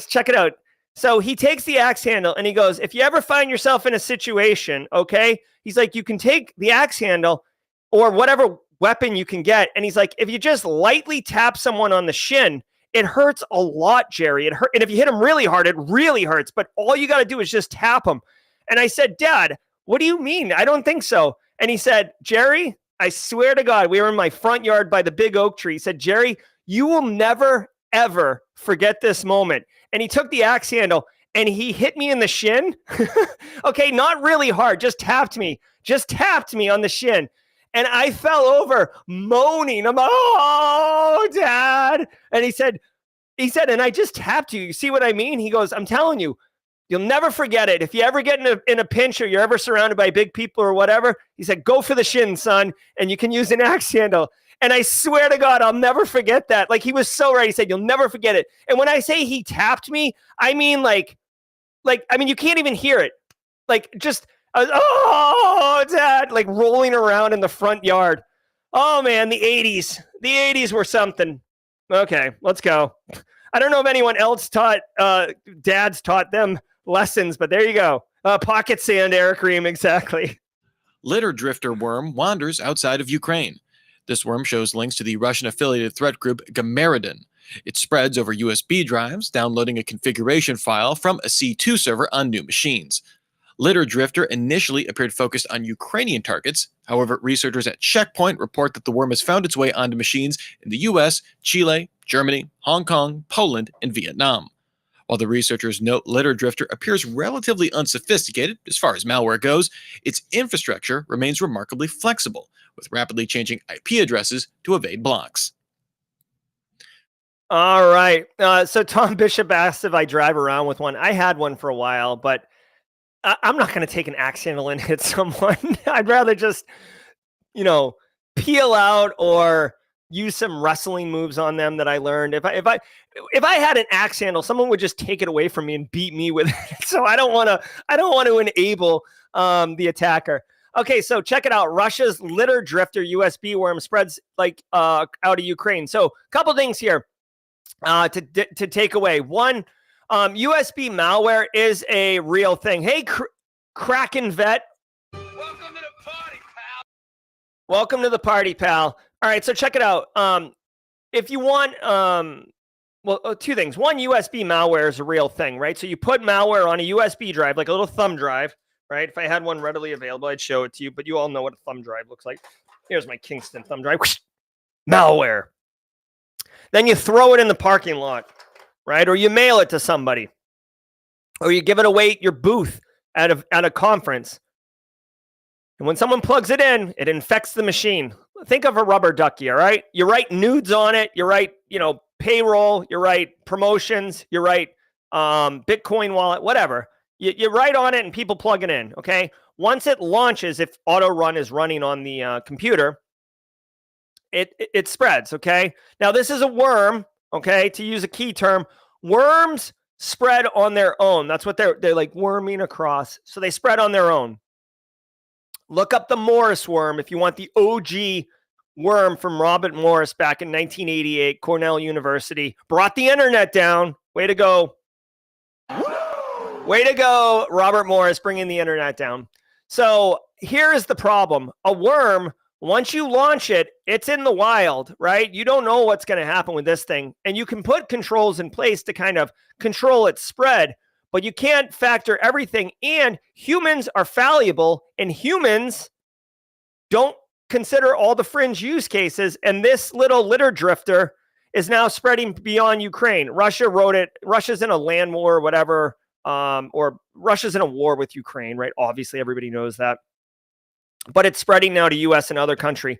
check it out. So he takes the axe handle and he goes, if you ever find yourself in a situation, okay, he's like, you can take the axe handle or whatever weapon you can get. And he's like, if you just lightly tap someone on the shin, it hurts a lot, Jerry. It hurt. And if you hit him really hard, it really hurts. But all you got to do is just tap him. And I said, Dad, what do you mean? I don't think so. And he said, Jerry, I swear to God, we were in my front yard by the big oak tree. He said, Jerry, you will never, ever forget this moment. And he took the axe handle and he hit me in the shin. Okay, not really hard, just tapped me on the shin. And I fell over moaning. I'm like, oh, Dad. And he said, and I just tapped you. You see what I mean? He goes, I'm telling you, you'll never forget it. If you ever get in a pinch or you're ever surrounded by big people or whatever, he said, go for the shin, son, and you can use an axe handle. And I swear to God, I'll never forget that. Like, he was so right. He said, you'll never forget it. And when I say he tapped me, I mean, you can't even hear it. Like, just, oh, Dad, like rolling around in the front yard. Oh, man, the 80s. The 80s were something. Okay, let's go. I don't know if anyone else dads taught them lessons, but there you go. Pocket sand, Eric Ream, exactly.
Litter drifter worm wanders outside of Ukraine. This worm shows links to the Russian-affiliated threat group Gameridin. It spreads over USB drives, downloading a configuration file from a C2 server on new machines. Litter drifter initially appeared focused on Ukrainian targets. However, researchers at Checkpoint report that the worm has found its way onto machines in the US, Chile, Germany, Hong Kong, Poland, and Vietnam. While the researchers note Litter drifter appears relatively unsophisticated as far as malware goes, its infrastructure remains remarkably flexible, with rapidly changing IP addresses to evade blocks.
All right. So Tom Bishop asked if I drive around with one. I had one for a while, but I'm not going to take an axe handle and hit someone. I'd rather just, peel out or use some wrestling moves on them that I learned. If I had an axe handle, someone would just take it away from me and beat me with it. So I don't want to enable the attacker. Okay, so check it out. Russia's litter drifter USB worm spreads out of Ukraine. So a couple things here to take away. One, USB malware is a real thing. Hey, Kraken Vet.
Welcome to the party, pal.
Welcome to the party, pal. All right, so check it out. If you want, two things. One, USB malware is a real thing, right? So you put malware on a USB drive, like a little thumb drive, right? If I had one readily available, I'd show it to you, but you all know what a thumb drive looks like. Here's my Kingston thumb drive. Malware. Then you throw it in the parking lot, right? Or you mail it to somebody. Or you give it away at your booth at a conference. And when someone plugs it in, it infects the machine. Think of a rubber ducky, all right? You write nudes on it. You write, payroll. You write promotions. You write Bitcoin wallet, whatever. You write on it and people plug it in, okay? Once it launches, if auto run is running on the computer, it spreads, okay? Now, this is a worm, okay? To use a key term, worms spread on their own. That's what they're like worming across. So they spread on their own. Look up the Morris worm if you want the OG worm from Robert Morris back in 1988, Cornell University. Brought the internet down. Way to go. Way to go, Robert Morris, bringing the internet down. So here's the problem. A worm, once you launch it, it's in the wild, right? You don't know what's going to happen with this thing. And you can put controls in place to kind of control its spread, but you can't factor everything. And humans are fallible, and humans don't consider all the fringe use cases. And this little litter drifter is now spreading beyond Ukraine. Russia wrote it. Russia's in a land war or whatever. Or Russia's in a war with Ukraine, right? Obviously, everybody knows that. But it's spreading now to US and other country.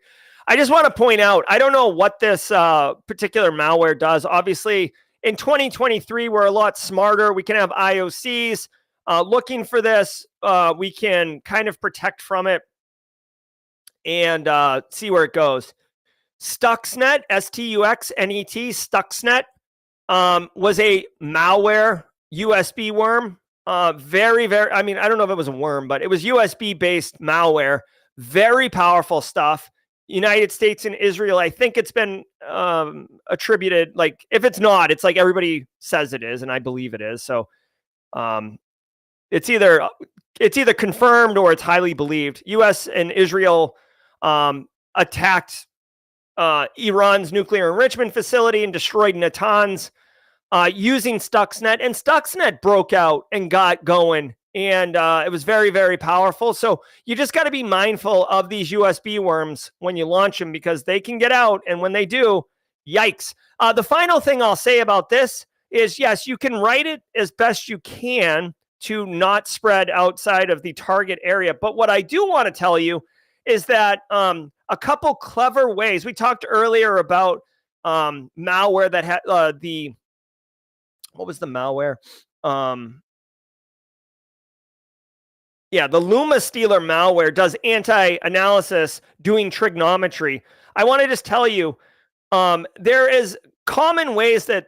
I just want to point out, I don't know what this particular malware does. Obviously, in 2023, we're a lot smarter. We can have IOCs looking for this. We can kind of protect from it and see where it goes. Stuxnet, Stuxnet, Stuxnet was a malware USB worm. Very, very, I don't know if it was a worm, but it was USB-based malware. Very powerful stuff. United States and Israel, I think it's been attributed, like, if it's not, it's like everybody says it is, and I believe it is. So it's either confirmed or it's highly believed. US and Israel attacked Iran's nuclear enrichment facility and destroyed Natanz using Stuxnet, and Stuxnet broke out and got going, and it was very, very powerful. So you just got to be mindful of these USB worms when you launch them, because they can get out, and when they do, yikes. The final thing I'll say about this is, yes, you can write it as best you can to not spread outside of the target area. But what I do want to tell you is that a couple clever ways. We talked earlier about malware that had what was the malware? The Luma Stealer malware does anti-analysis doing trigonometry. I want to just tell you, there is common ways that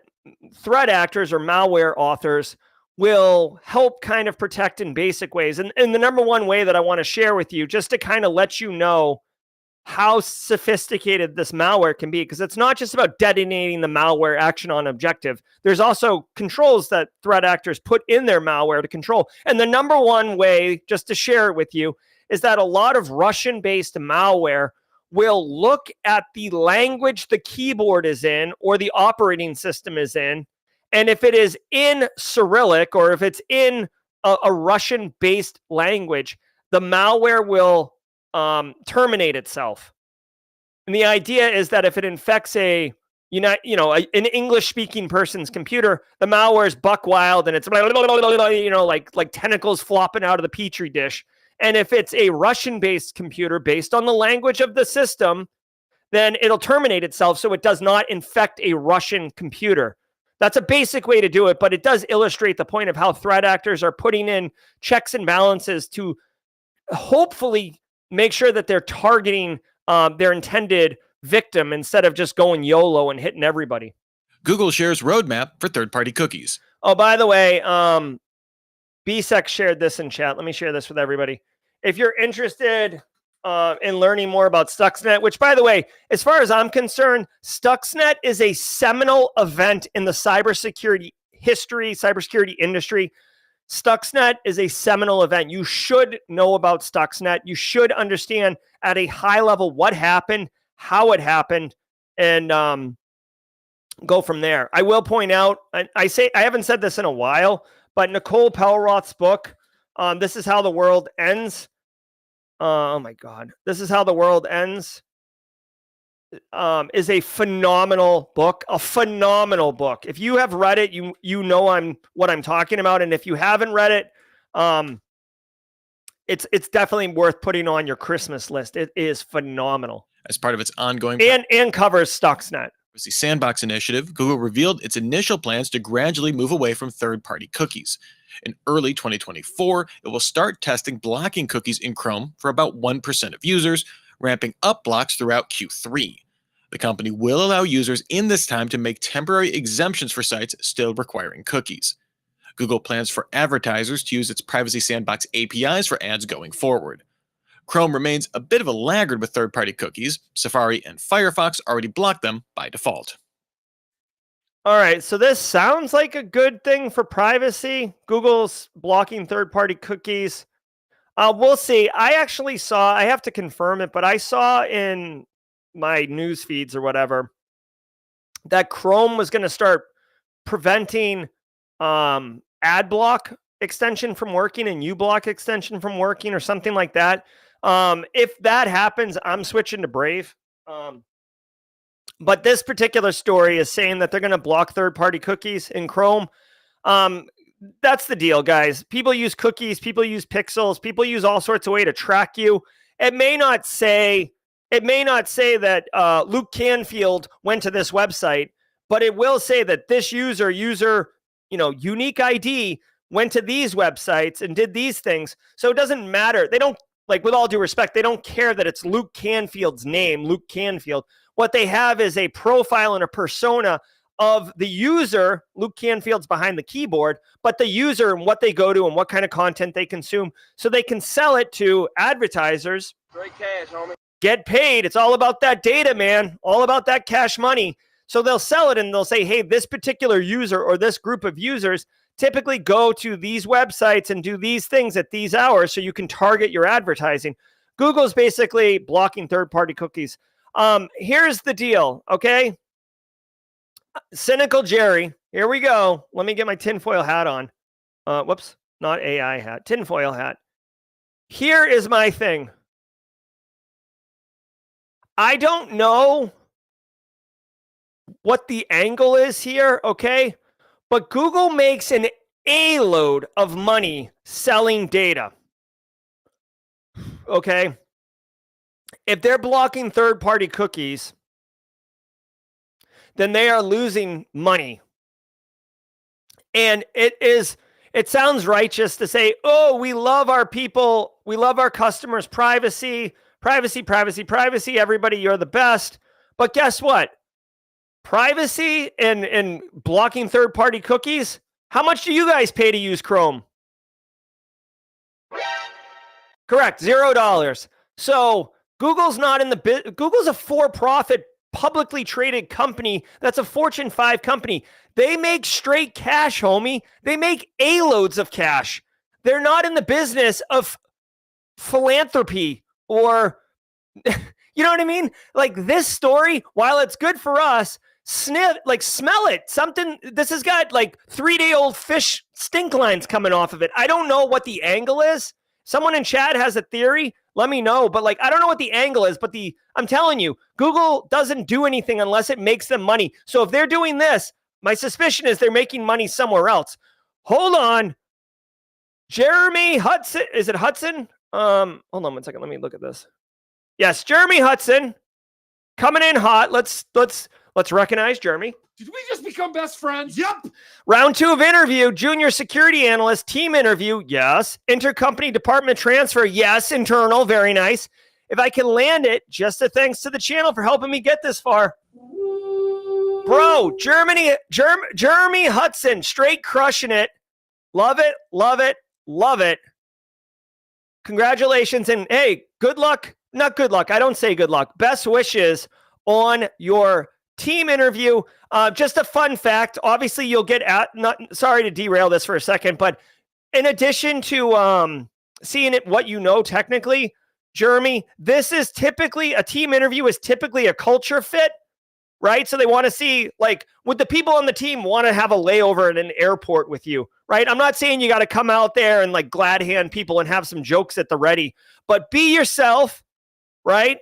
threat actors or malware authors will help kind of protect in basic ways. And the number one way that I want to share with you, just to kind of let you know how sophisticated this malware can be, because it's not just about detonating the malware action on objective. There's also controls that threat actors put in their malware to control. And the number one way, just to share it with you, is that a lot of Russian-based malware will look at the language the keyboard is in or the operating system is in. And if it is in Cyrillic, or if it's in a Russian-based language, the malware will terminate itself. And the idea is that if it infects an English-speaking person's computer, the malware is buck wild and it's like tentacles flopping out of the petri dish. And if it's a Russian-based computer based on the language of the system, then it'll terminate itself so it does not infect a Russian computer. That's a basic way to do it, but it does illustrate the point of how threat actors are putting in checks and balances to hopefully make sure that they're targeting their intended victim instead of just going YOLO and hitting everybody.
Google shares roadmap for third-party cookies.
Oh, by the way, BSEC shared this in chat. Let me share this with everybody. If you're interested in learning more about Stuxnet, which, by the way, as far as I'm concerned, Stuxnet is a seminal event in the cybersecurity history, cybersecurity industry. Stuxnet is a seminal event. You should know about Stuxnet. You should understand at a high level what happened, how it happened, and go from there. I will point out, I haven't said this in a while, but Nicole Pelroth's book, This Is How the World Ends. Oh my God. This Is How the World Ends is a phenomenal book, If you have read it, you know what I'm talking about. And if you haven't read it, it's definitely worth putting on your Christmas list. It is phenomenal.
As part of its ongoing
and covers Stuxnet.
The Sandbox initiative, Google revealed its initial plans to gradually move away from third-party cookies. In early 2024, it will start testing blocking cookies in Chrome for about 1% of users, ramping up blocks throughout Q3. The company will allow users in this time to make temporary exemptions for sites still requiring cookies. Google plans for advertisers to use its Privacy Sandbox APIs for ads going forward. Chrome remains a bit of a laggard with third-party cookies. Safari and Firefox already block them by default.
All right, so this sounds like a good thing for privacy. Google's blocking third-party cookies. We'll see. I actually saw, I have to confirm it, but I saw in my news feeds or whatever that Chrome was going to start preventing ad block extension from working and uBlock extension from working or something like that. If that happens, I'm switching to Brave. But this particular story is saying that they're going to block third-party cookies in Chrome. That's the deal, guys. People use cookies. People use pixels. People use all sorts of way to track you. It may not say that Luke Canfield went to this website, but it will say that this user, unique ID went to these websites and did these things. So it doesn't matter. They don't, like, with all due respect, they don't care that it's Luke Canfield's name, Luke Canfield. What they have is a profile and a persona of the user. Luke Canfield's behind the keyboard, but the user and what they go to and what kind of content they consume, so they can sell it to advertisers.
Straight cash, homie.
Get paid. It's all about that data, man. All about that cash money. So they'll sell it and they'll say, hey, this particular user or this group of users typically go to these websites and do these things at these hours so you can target your advertising. Google's basically blocking third-party cookies. Here's the deal, okay? Cynical Jerry, here we go. Let me get my tinfoil hat on. Whoops, not AI hat, tinfoil hat. Here is my thing. I don't know what the angle is here, okay? But Google makes an A-load of money selling data, okay? If they're blocking third-party cookies, then they are losing money. And it sounds righteous to say, oh, we love our people, we love our customers' privacy, privacy, everybody, you're the best. But guess what? Privacy and blocking third-party cookies, how much do you guys pay to use Chrome? Correct, $0. So Google's not in the Google's a for-profit, publicly traded company. That's a Fortune 5 company. They make straight cash, homie. They make A-loads of cash. They're not in the business of philanthropy or, you know what I mean? Like this story, while it's good for us, smell it. Something, this has got like 3-day-old fish stink lines coming off of it. I don't know what the angle is. Someone in chat has a theory. Let me know. But like, I don't know what the angle is, but I'm telling you, Google doesn't do anything unless it makes them money. So if they're doing this, my suspicion is they're making money somewhere else. Hold on. Jeremy Hudson. Is it Hudson? Hold on 1 second. Let me look at this. Yes, Jeremy Hudson coming in hot. Let's recognize Jeremy.
Did we just become best friends? Yep.
Round 2 of interview, junior security analyst, team interview, yes. Intercompany department transfer, yes. Internal, very nice. If I can land it, just a thanks to the channel for helping me get this far. Bro, Jeremy Hudson, straight crushing it. Love it, love it, love it. Congratulations, and hey, good luck. Not good luck. I don't say good luck. Best wishes on your team interview. Just a fun fact. Obviously, you'll get sorry to derail this for a second, but in addition to seeing it, what you know technically, Jeremy, this is typically a team interview is typically a culture fit, right? So they want to see, like, would the people on the team want to have a layover at an airport with you, right? I'm not saying you got to come out there and like glad hand people and have some jokes at the ready, but be yourself, right?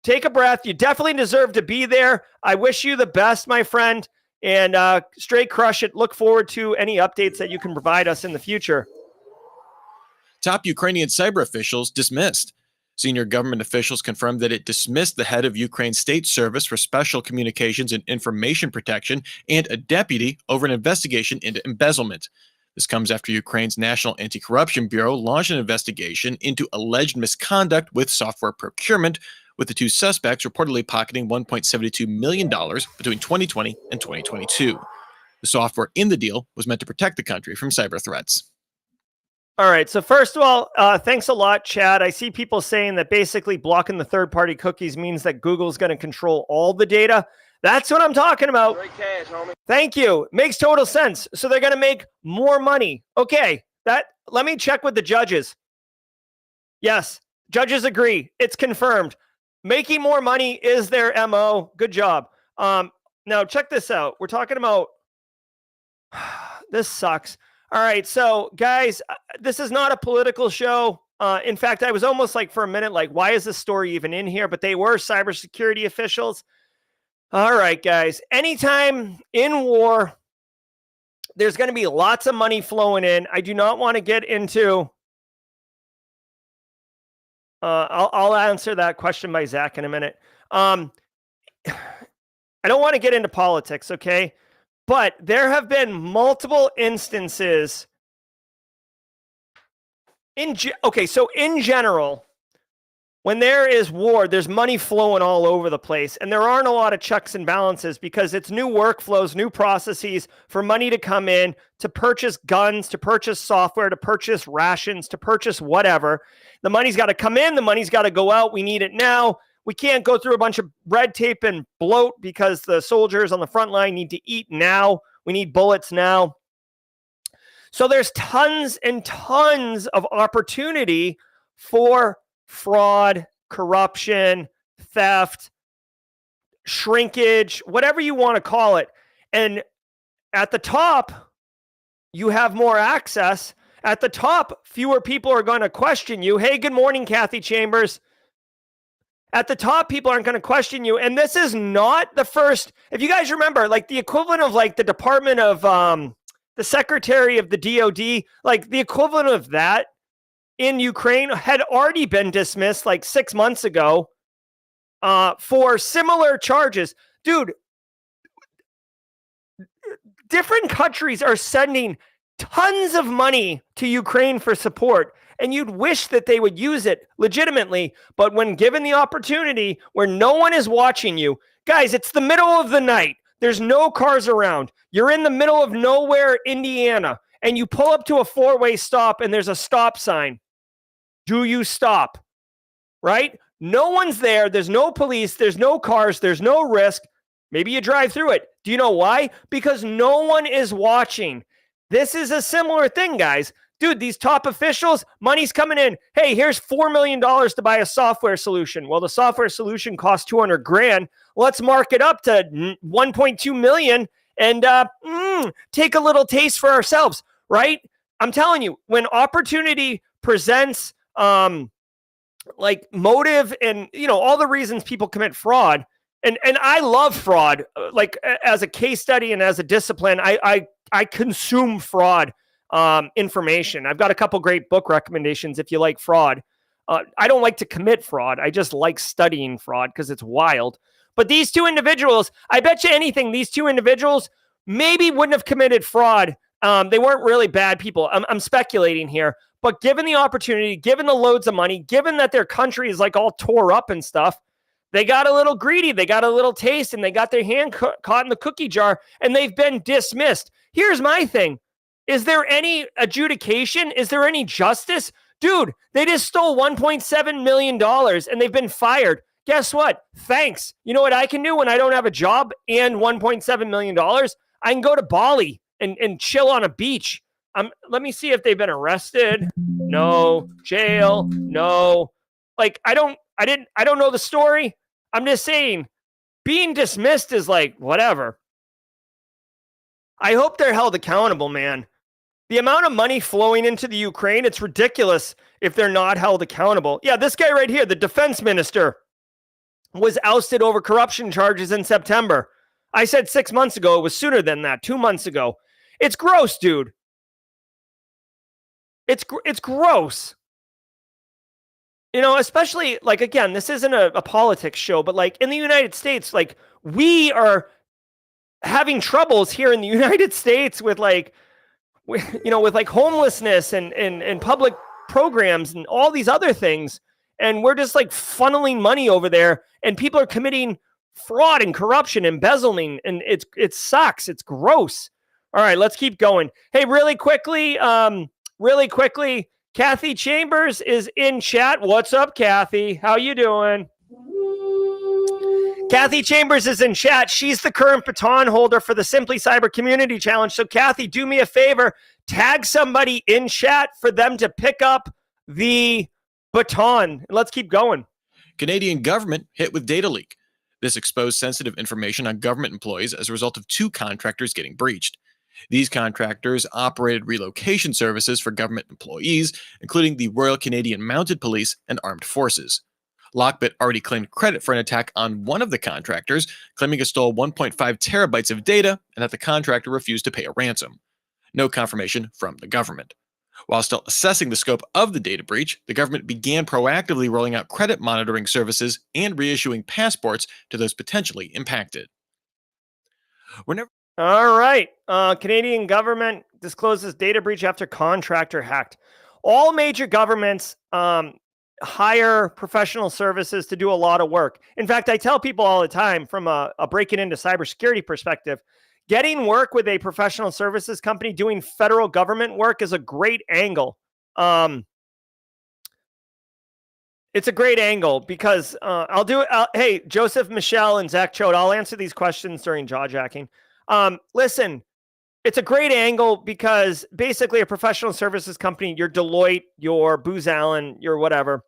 Take a breath. You definitely deserve to be there. I wish you the best, my friend, and straight crush it. Look forward to any updates that you can provide us in the future.
Top Ukrainian cyber officials dismissed. Senior government officials confirmed that it dismissed the head of Ukraine's state service for special communications and information protection and a deputy over an investigation into embezzlement. This comes after Ukraine's National Anti-Corruption Bureau launched an investigation into alleged misconduct with software procurement, with the 2 suspects reportedly pocketing $1.72 million between 2020 and 2022. The software in the deal was meant to protect the country from cyber threats.
All right. So first of all, thanks a lot, Chad. I see people saying that basically blocking the third-party cookies means that Google's going to control all the data. That's what I'm talking about.
Great cash, homie.
Thank you. Makes total sense. So they're going to make more money. Okay. Let me check with the judges. Yes. Judges agree. It's confirmed. Making more money is their MO. Good job. Now check this out. We're talking about, this sucks. All right. So guys, this is not a political show. In fact, I was almost like for a minute, like, why is this story even in here? But they were cybersecurity officials. All right, guys, anytime in war, there's going to be lots of money flowing in. I do not want to get into, I'll answer that question by Zach in a minute. I don't want to get into politics, okay? But there have been multiple instances so in general, when there is war, there's money flowing all over the place, and there aren't a lot of checks and balances because it's new workflows, new processes for money to come in, to purchase guns, to purchase software, to purchase rations, to purchase whatever. The money's got to come in, the money's got to go out. We need it now. We can't go through a bunch of red tape and bloat because the soldiers on the front line need to eat now. We need bullets now. So there's tons and tons of opportunity for fraud, corruption, theft, shrinkage, whatever you want to call it. And at the top, you have more access. At the top, fewer people are going to question you. Hey, good morning, Kathy Chambers. At the top, people aren't going to question you. And this is not the first. If you guys remember, like the equivalent of like the Department of the Secretary of the DOD, like the equivalent of that in Ukraine had already been dismissed like 6 months ago for similar charges. Dude, different countries are sending tons of money to Ukraine for support, and you'd wish that they would use it legitimately. But when given the opportunity where no one is watching you, guys, it's the middle of the night. There's no cars around. You're in the middle of nowhere, Indiana, and you pull up to a 4-way stop and there's a stop sign. Do you stop? Right? No one's there. There's no police. There's no cars. There's no risk. Maybe you drive through it. Do you know why? Because no one is watching. This is a similar thing, guys. Dude, these top officials, money's coming in. Hey, here's $4 million to buy a software solution. Well, the software solution costs 200 grand. Let's mark it up to 1.2 million and take a little taste for ourselves, right? I'm telling you, when opportunity presents like motive and, all the reasons people commit fraud, and I love fraud, like as a case study and as a discipline, I consume fraud information. I've got a couple great book recommendations if you like fraud. I don't like to commit fraud. I just like studying fraud because it's wild. But these two individuals, I bet you anything, these two individuals maybe wouldn't have committed fraud. They weren't really bad people. I'm speculating here. But given the opportunity, given the loads of money, given that their country is like all tore up and stuff, they got a little greedy. They got a little taste and they got their hand caught in the cookie jar and they've been dismissed. Here's my thing. Is there any adjudication? Is there any justice? Dude, they just stole $1.7 million and they've been fired. Guess what? Thanks. You know what I can do when I don't have a job and $1.7 million? I can go to Bali and chill on a beach. Let me see if they've been arrested. No. Jail. No. Like, I don't know the story. I'm just saying being dismissed is like, whatever. I hope they're held accountable, man. The amount of money flowing into the Ukraine, it's ridiculous if they're not held accountable. Yeah, this guy right here, the defense minister, was ousted over corruption charges in September. I said 6 months ago. It was sooner than that, 2 months ago. It's gross, dude. It's gross. Especially, like, again, this isn't a politics show, but like in the United States, like we are having troubles here in the United States with like, with like homelessness and public programs and all these other things. And we're just like funneling money over there and people are committing fraud and corruption, embezzling. And it sucks. It's gross. All right, let's keep going. Hey, really quickly, Kathy Chambers is in chat. What's up, Kathy? How you doing? Kathy Chambers is in chat. She's the current baton holder for the Simply Cyber Community Challenge. So, Kathy, do me a favor. Tag somebody in chat for them to pick up the baton. Let's keep going.
Canadian government hit with data leak. This exposed sensitive information on government employees as a result of 2 contractors getting breached. These contractors operated relocation services for government employees, including the Royal Canadian Mounted Police and Armed Forces. Lockbit already claimed credit for an attack on one of the contractors, claiming it stole 1.5 terabytes of data and that the contractor refused to pay a ransom. No confirmation from the government. While still assessing the scope of the data breach, the government began proactively rolling out credit monitoring services and reissuing passports to those potentially impacted.
All right. Canadian government discloses data breach after contractor hacked. All major governments hire professional services to do a lot of work. In fact, I tell people all the time from a breaking into cybersecurity perspective, getting work with a professional services company doing federal government work is a great angle. It's a great angle because I'll do it. Hey, Joseph, Michelle, and Zach Chode, I'll answer these questions during jaw jacking. Listen, it's a great angle because basically a professional services company, your Deloitte, your Booz Allen, your whatever,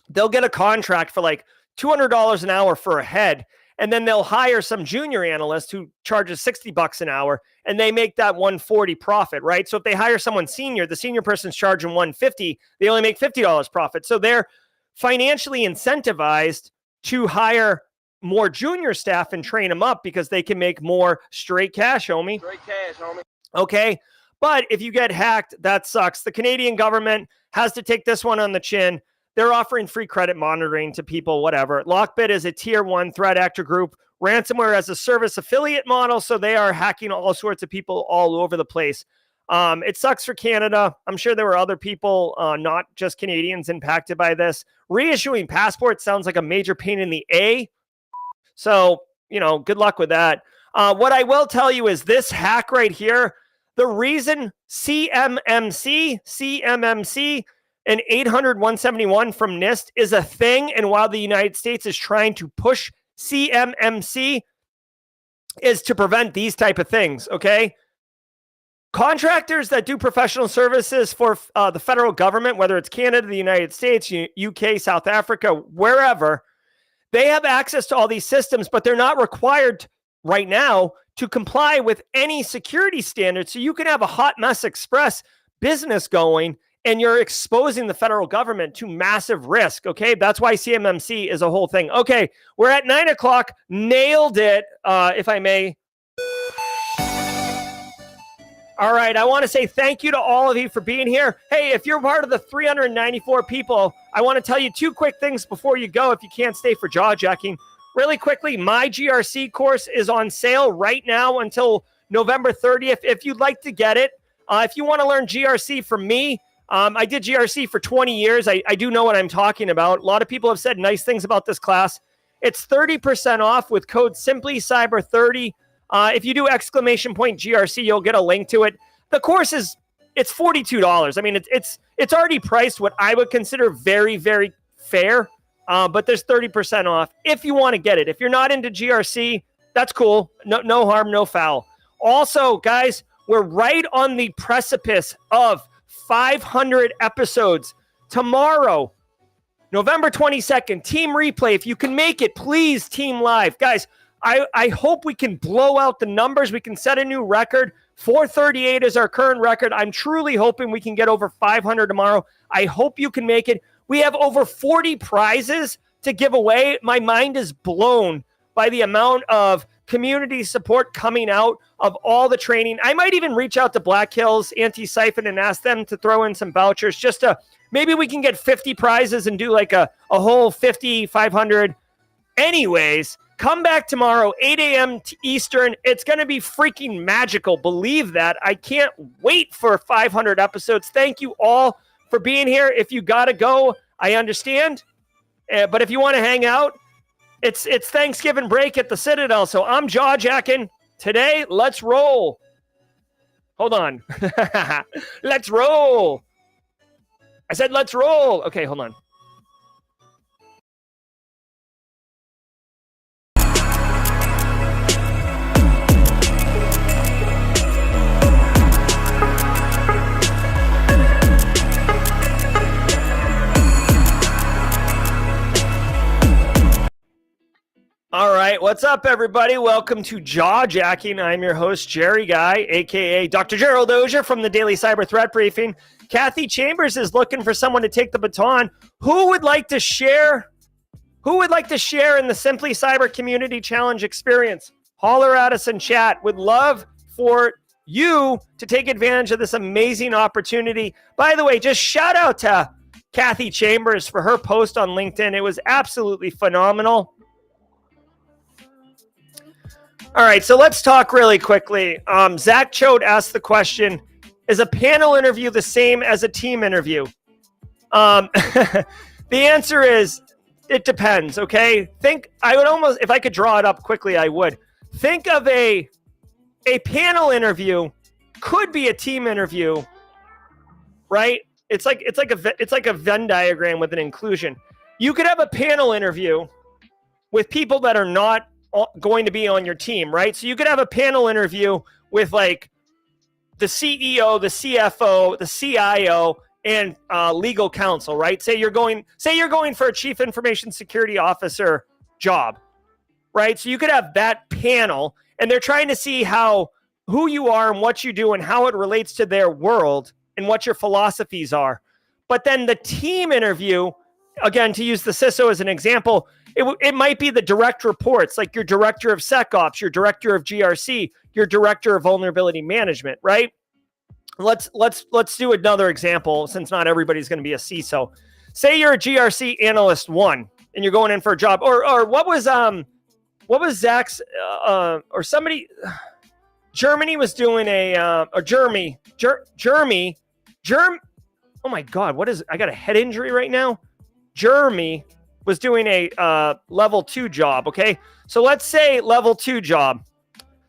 they'll get a contract for like $200 an hour for a head. And then they'll hire some junior analyst who charges $60 an hour and they make that $140 profit, right? So if they hire someone senior, the senior person's charging $150, they only make $50 profit. So they're financially incentivized to hire more junior staff and train them up because they can make more straight cash, homie.
Straight cash, homie.
Okay. But if you get hacked, that sucks. The Canadian government has to take this one on the chin. They're offering free credit monitoring to people, whatever. Lockbit is a tier 1 threat actor group. Ransomware as a service affiliate model. So they are hacking all sorts of people all over the place. It sucks for Canada. I'm sure there were other people, not just Canadians, impacted by this. Reissuing passports sounds like a major pain in the A. So, good luck with that. What I will tell you is this hack right here, the reason CMMC and 800-171 from NIST is a thing. And while the United States is trying to push CMMC, is to prevent these type of things, okay? Contractors that do professional services for the federal government, whether it's Canada, the United States, UK, South Africa, wherever, they have access to all these systems, but they're not required right now to comply with any security standards. So you can have a hot mess express business going, and you're exposing the federal government to massive risk, okay? That's why CMMC is a whole thing. Okay, we're at 9 o'clock. Nailed it, if I may. All right, I want to say thank you to all of you for being here. Hey, if you're part of the 394 people, I want to tell you two quick things before you go if you can't stay for jaw jacking. Really quickly, my GRC course is on sale right now until November 30th. If you'd like to get it, if you want to learn GRC from me, I did GRC for 20 years. I do know what I'm talking about. A lot of people have said nice things about this class. It's 30% off with code SimplyCyber30. If you do exclamation point GRC, you'll get a link to it. The course it's $42. I mean, it's already priced what I would consider very, very fair. But there's 30% off if you want to get it. If you're not into GRC, that's cool. No harm, no foul. Also, guys, we're right on the precipice of 500 episodes. Tomorrow, November 22nd, team replay. If you can make it, please team live. Guys, I hope we can blow out the numbers. We can set a new record. 438 is our current record. I'm truly hoping we can get over 500 tomorrow. I hope you can make it. We have over 40 prizes to give away. My mind is blown by the amount of community support coming out of all the training. I might even reach out to Black Hills, Antisyphon, and ask them to throw in some vouchers just to, maybe we can get 50 prizes and do like a whole 50, 500. Anyways, come back tomorrow, 8 a.m. Eastern. It's going to be freaking magical. Believe that. I can't wait for 500 episodes. Thank you all for being here. If you got to go, I understand. But if you want to hang out, it's Thanksgiving break at the Citadel. So I'm jaw jacking. Today, let's roll. Hold on. Let's roll. I said, let's roll. Okay, hold on. All right, what's up, everybody? Welcome to Jaw Jacking. I'm your host, Jerry Guy, a.k.a. Dr. Gerald Auger from the Daily Cyber Threat Briefing. Kathy Chambers is looking for someone to take the baton. Who would like to share? Who would like to share in the Simply Cyber Community Challenge experience? Holler at us in chat. Would love for you to take advantage of this amazing opportunity. By the way, just shout out to Kathy Chambers for her post on LinkedIn. It was absolutely phenomenal. All right, so let's talk really quickly. Zach Choate asked the question, is a panel interview the same as a team interview? The answer is, it depends, okay? I would almost, if I could draw it up quickly, I would. Think of a panel interview could be a team interview, right? It's like a Venn diagram with an inclusion. You could have a panel interview with people that are not going to be on your team, right? So you could have a panel interview with like the CEO, the CFO, the CIO, and legal counsel, right? Say you're going for a chief information security officer job, right? So you could have that panel, and they're trying to see who you are and what you do and how it relates to their world and what your philosophies are. But then the team interview, again, to use the CISO as an example, it might be the direct reports, like your director of SecOps, your director of GRC, your director of vulnerability management, right? Let's do another example, since not everybody's going to be a CISO. Say you're a GRC analyst 1 and you're going in for a job, or what was Zach's or somebody? Germany was doing Jeremy. Oh my God, I got a head injury right now. Jeremy was doing a level 2 job, okay? So let's say level 2 job.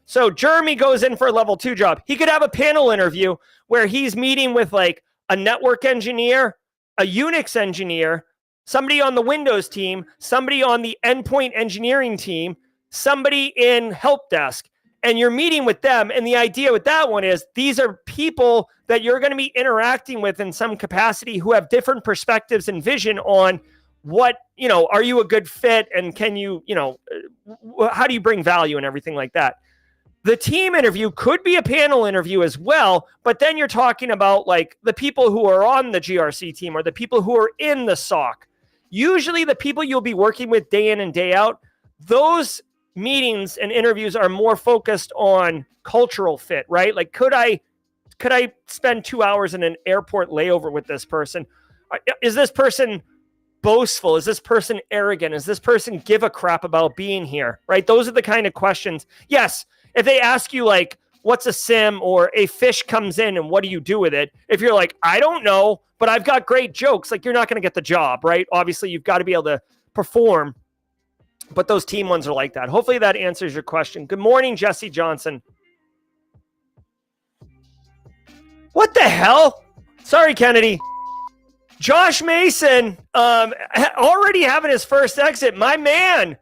So Jeremy goes in for a level 2 job. He could have a panel interview where he's meeting with like a network engineer, a Unix engineer, somebody on the Windows team, somebody on the endpoint engineering team, somebody in help desk, and you're meeting with them. And the idea with that one is these are people that you're going to be interacting with in some capacity who have different perspectives and vision on what, are you a good fit? And can you, how do you bring value and everything like that? The team interview could be a panel interview as well, but then you're talking about like the people who are on the GRC team or the people who are in the SOC. Usually the people you'll be working with day in and day out, those meetings and interviews are more focused on cultural fit, right? Like, could I spend 2 hours in an airport layover with this person? Is this person boastful? Is this person arrogant? Is this person give a crap about being here, right? Those are the kind of questions. Yes, if they ask you like, what's a SIM, or a fish comes in and what do you do with it? If you're like, I don't know, but I've got great jokes, like you're not going to get the job, right? Obviously, you've got to be able to perform, but those team ones are like that. Hopefully that answers your question. Good morning, Jesse Johnson. What the hell? Sorry, Kennedy. Josh Mason, already having his first exit. My man.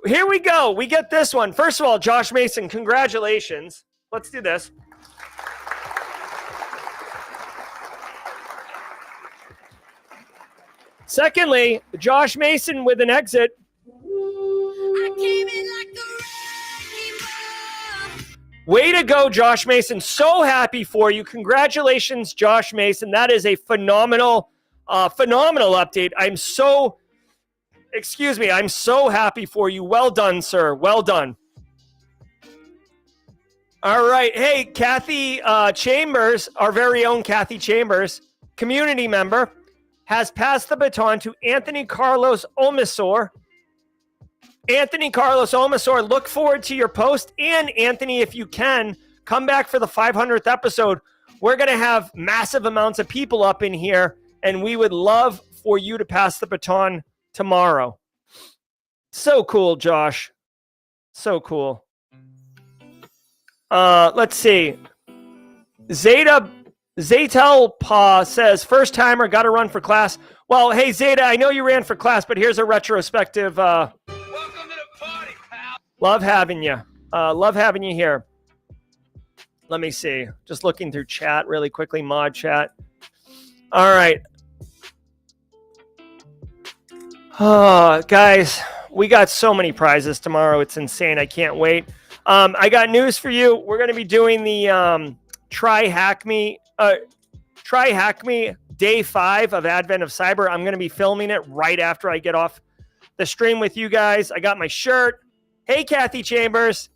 Here we go. We get this one. First of all, Josh Mason, congratulations. Let's do this. Secondly, Josh Mason with an exit. Way to go, Josh Mason. So happy for you. Congratulations, Josh Mason. That is a phenomenal update. I'm so happy for you. Well done, sir. Well done. All right. Hey, Kathy Chambers, our very own Kathy Chambers, community member, has passed the baton to Anthony Carlos Omisor. Anthony Carlos Omisor, look forward to your post. And Anthony, if you can, come back for the 500th episode. We're going to have massive amounts of people up in here, and we would love for you to pass the baton tomorrow. So cool, Josh. So cool. Let's see. Zaytel Pa says, first timer, got to run for class. Well, hey, Zeta, I know you ran for class, but here's a retrospective. Welcome to the party, pal. Love having you. Love having you here. Let me see. Just looking through chat really quickly, mod chat. All right. Oh, guys, we got so many prizes tomorrow. It's insane. I can't wait. I got news for you. We're going to be doing the Try Hack Me Day 5 of Advent of Cyber. I'm going to be filming it right after I get off the stream with you guys. I got my shirt. Hey, Kathy Chambers.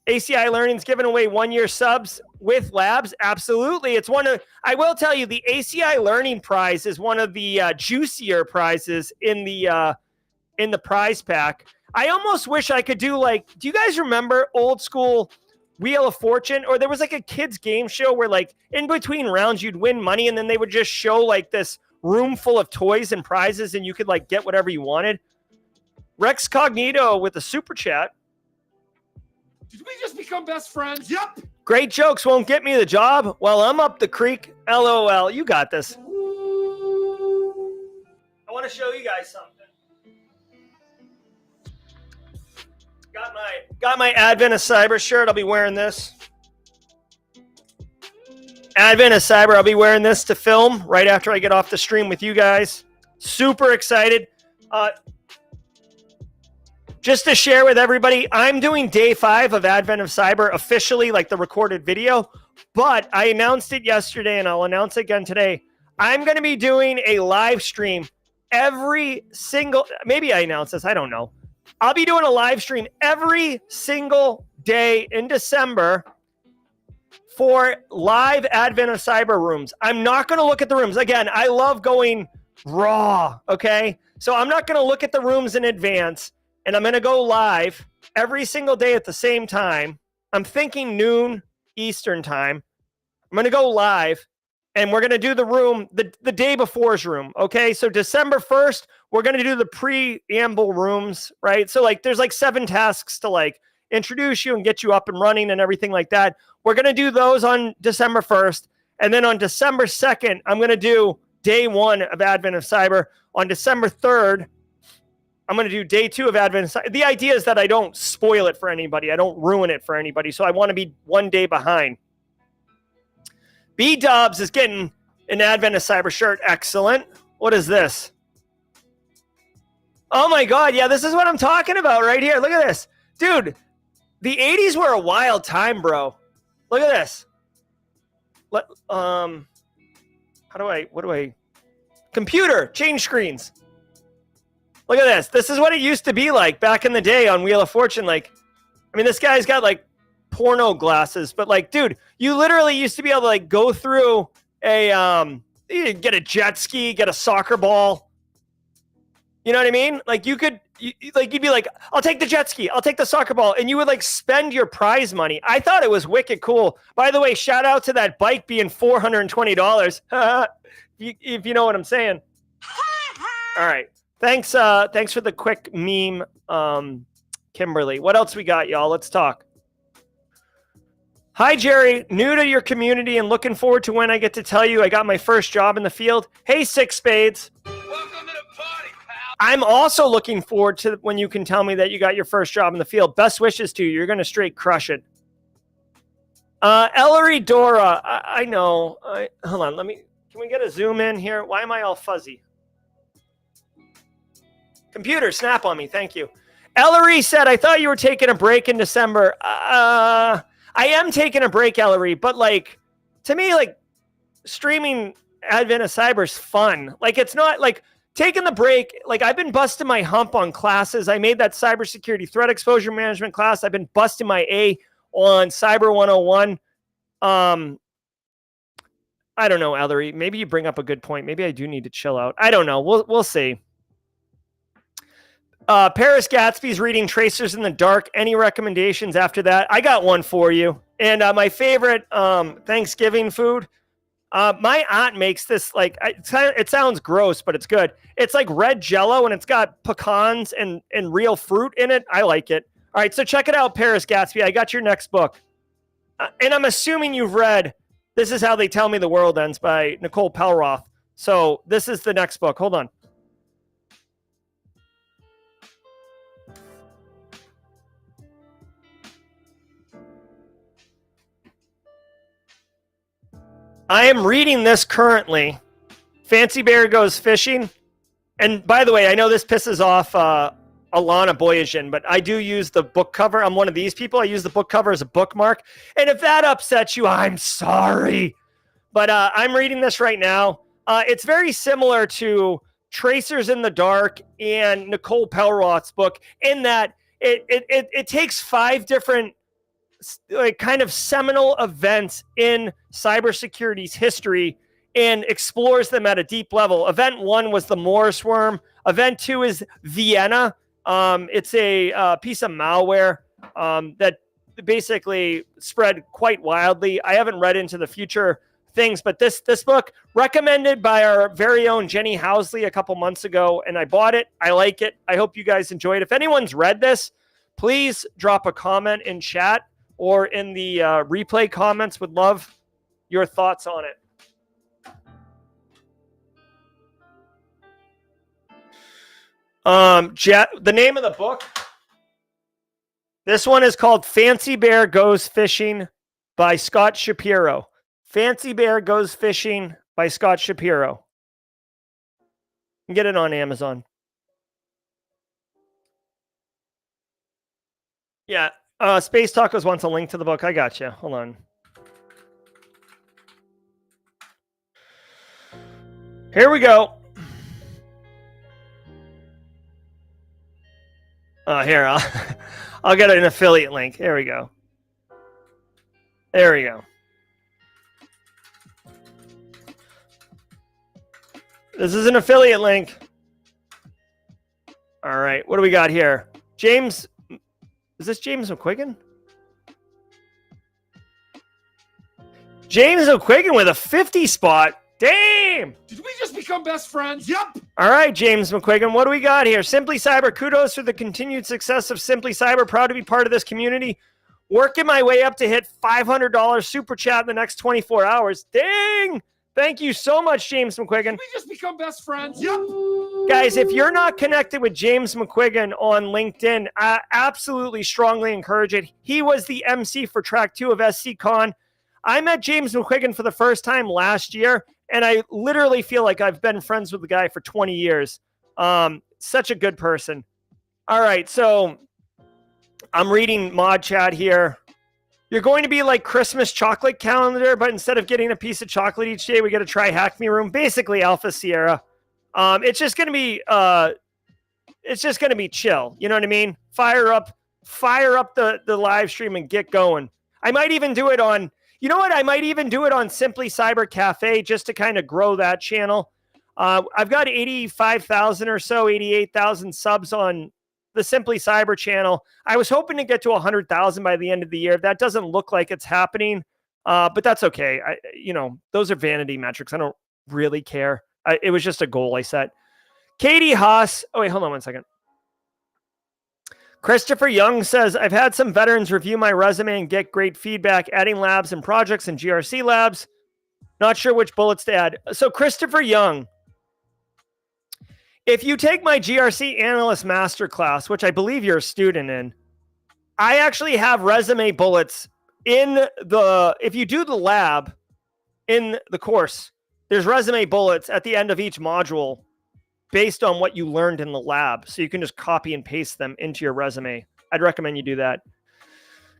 ACI Learning's giving away 1-year subs with labs. Absolutely. It's I will tell you, the ACI Learning prize is one of the juicier prizes in the prize pack. I almost wish I could do do you guys remember old school Wheel of Fortune? Or there was like a kids game show where like in between rounds you'd win money and then they would just show like this room full of toys and prizes and you could like get whatever you wanted. Rex Cognito with a super chat.
Did we just become best friends? Yep.
Great jokes won't get me the job. Well, I'm up the creek. LOL. You got this. I want to show you guys something. Got my Advent of Cyber shirt. I'll be wearing this. Advent of Cyber. I'll be wearing this to film right after I get off the stream with you guys. Super excited. Just to share with everybody, I'm doing day 5 of Advent of Cyber officially, like the recorded video, but I announced it yesterday and I'll announce it again today. I'm going to be doing a live stream maybe I announced this, I don't know. I'll be doing a live stream every single day in December for live Advent of Cyber rooms. I'm not going to look at the rooms. Again, I love going raw, okay? So I'm not going to look at the rooms in advance. And I'm going to go live every single day at the same time. I'm thinking noon Eastern time. I'm going to go live and we're going to do the room, the day before's room. Okay. So December 1st, we're going to do the preamble rooms, right? So like, there's like 7 tasks to like introduce you and get you up and running and everything like that. We're going to do those on December 1st. And then on December 2nd, I'm going to do day 1 of Advent of Cyber. On December 3rd, I'm going to do day 2 of Advent of Cyber. The idea is that I don't spoil it for anybody. I don't ruin it for anybody. So I want to be 1 day behind. B-Dubs is getting an Advent of Cyber shirt. Excellent. What is this? Oh my God. Yeah, this is what I'm talking about right here. Look at this. Dude, the 80s were a wild time, bro. Look at this. What do I, computer, change screens. Look at this. This is what it used to be like back in the day on Wheel of Fortune. Like, I mean, this guy's got like porno glasses, but like, dude, you literally used to be able to like go through you get a jet ski, get a soccer ball. You know what I mean? Like you'd be like, I'll take the jet ski, I'll take the soccer ball, and you would like spend your prize money. I thought it was wicked cool. By the way, shout out to that bike being $420. If you know what I'm saying. All right. Thanks for the quick meme, Kimberly. What else we got, y'all? Let's talk. Hi, Jerry. New to your community and looking forward to when I get to tell you I got my first job in the field. Hey, Six Spades.
Welcome to the party, pal.
I'm also looking forward to when you can tell me that you got your first job in the field. Best wishes to you. You're going to straight crush it. Ellery Dora. I know. Hold on. Can we get a zoom in here? Why am I all fuzzy? Computer, snap on me. Thank you. Ellery said, I thought you were taking a break in December. I am taking a break, Ellery, but like, to me, like streaming Advent of Cyber is fun. Like, it's not like taking the break. Like, I've been busting my hump on classes. I made that cybersecurity threat exposure management class. I've been busting my A on Cyber 101. I don't know, Ellery. Maybe you bring up a good point. Maybe I do need to chill out. I don't know. We'll see. Paris Gatsby's reading Tracers in the Dark. Any recommendations after that? I got one for you. And my favorite Thanksgiving food. My aunt makes this, like, it sounds gross, but it's good. It's like red Jell-O, and it's got pecans and real fruit in it. I like it. All right, so check it out, Paris Gatsby. I got your next book. And I'm assuming you've read This Is How They Tell Me the World Ends by Nicole Pelroth. So this is the next book. Hold on. I am reading this currently. Fancy Bear Goes Fishing. And by the way, I know this pisses off Alana Boyajian, but I do use the book cover. I'm one of these people. I use the book cover as a bookmark. And if that upsets you, I'm sorry. But I'm reading this right now. It's very similar to Tracers in the Dark and Nicole Pelroth's book in that it takes 5 different like kind of seminal events in cybersecurity's history and explores them at a deep level. Event 1 was the Morris worm. Event 2 is Vienna. It's a piece of malware that basically spread quite wildly. I haven't read into the future things, but this book recommended by our very own Jenny Housley a couple months ago, and I bought it. I like it. I hope you guys enjoy it. If anyone's read this, please drop a comment in chat or in the replay comments. Would love your thoughts on it. The name of the book, this one is called Fancy Bear Goes Fishing by Scott Shapiro. Fancy Bear Goes Fishing by Scott Shapiro. You can get it on Amazon. Yeah. Space Tacos wants a link to the book. I got you. Hold on. Here we go. Here, I'll get an affiliate link. There we go. There we go. This is an affiliate link. All right. What do we got here? James. Is this James McQuiggan? James McQuiggan with a 50 spot. Damn!
Did we just become best friends? Yep.
All right, James McQuiggan, what do we got here? Simply Cyber, kudos for the continued success of Simply Cyber. Proud to be part of this community. Working my way up to hit $500 super chat in the next 24 hours. Dang! Thank you so much, James McQuiggan.
Did we just become best friends? Yep.
Guys, if you're not connected with James McQuiggan on LinkedIn, I absolutely strongly encourage it. He was the MC for track 2 of SCCon. I met James McQuiggan for the first time last year, and I literally feel like I've been friends with the guy for 20 years. Such a good person. All right, so I'm reading mod chat here. You're going to be like Christmas chocolate calendar, but instead of getting a piece of chocolate each day, we got to try Hack Me Room. Basically, Alpha Sierra. It's just going to be chill. You know what I mean? Fire up the live stream and get going. I might even do it on, you know what? I might even do it on Simply Cyber Cafe just to kind of grow that channel. I've got 85,000 or so, 88,000 subs on the Simply Cyber channel. I was hoping to get to 100,000 by the end of the year. That doesn't look like it's happening, but that's okay. Those are vanity metrics. I don't really care. It was just a goal I set. Katie Haas. Oh, wait, hold on one second. Christopher Young says, I've had some veterans review my resume and get great feedback, adding labs and projects and GRC labs. Not sure which bullets to add. So Christopher Young, if you take my GRC analyst masterclass, which I believe you're a student in, I actually have resume bullets if you do the lab in the course, there's resume bullets at the end of each module based on what you learned in the lab. So you can just copy and paste them into your resume. I'd recommend you do that.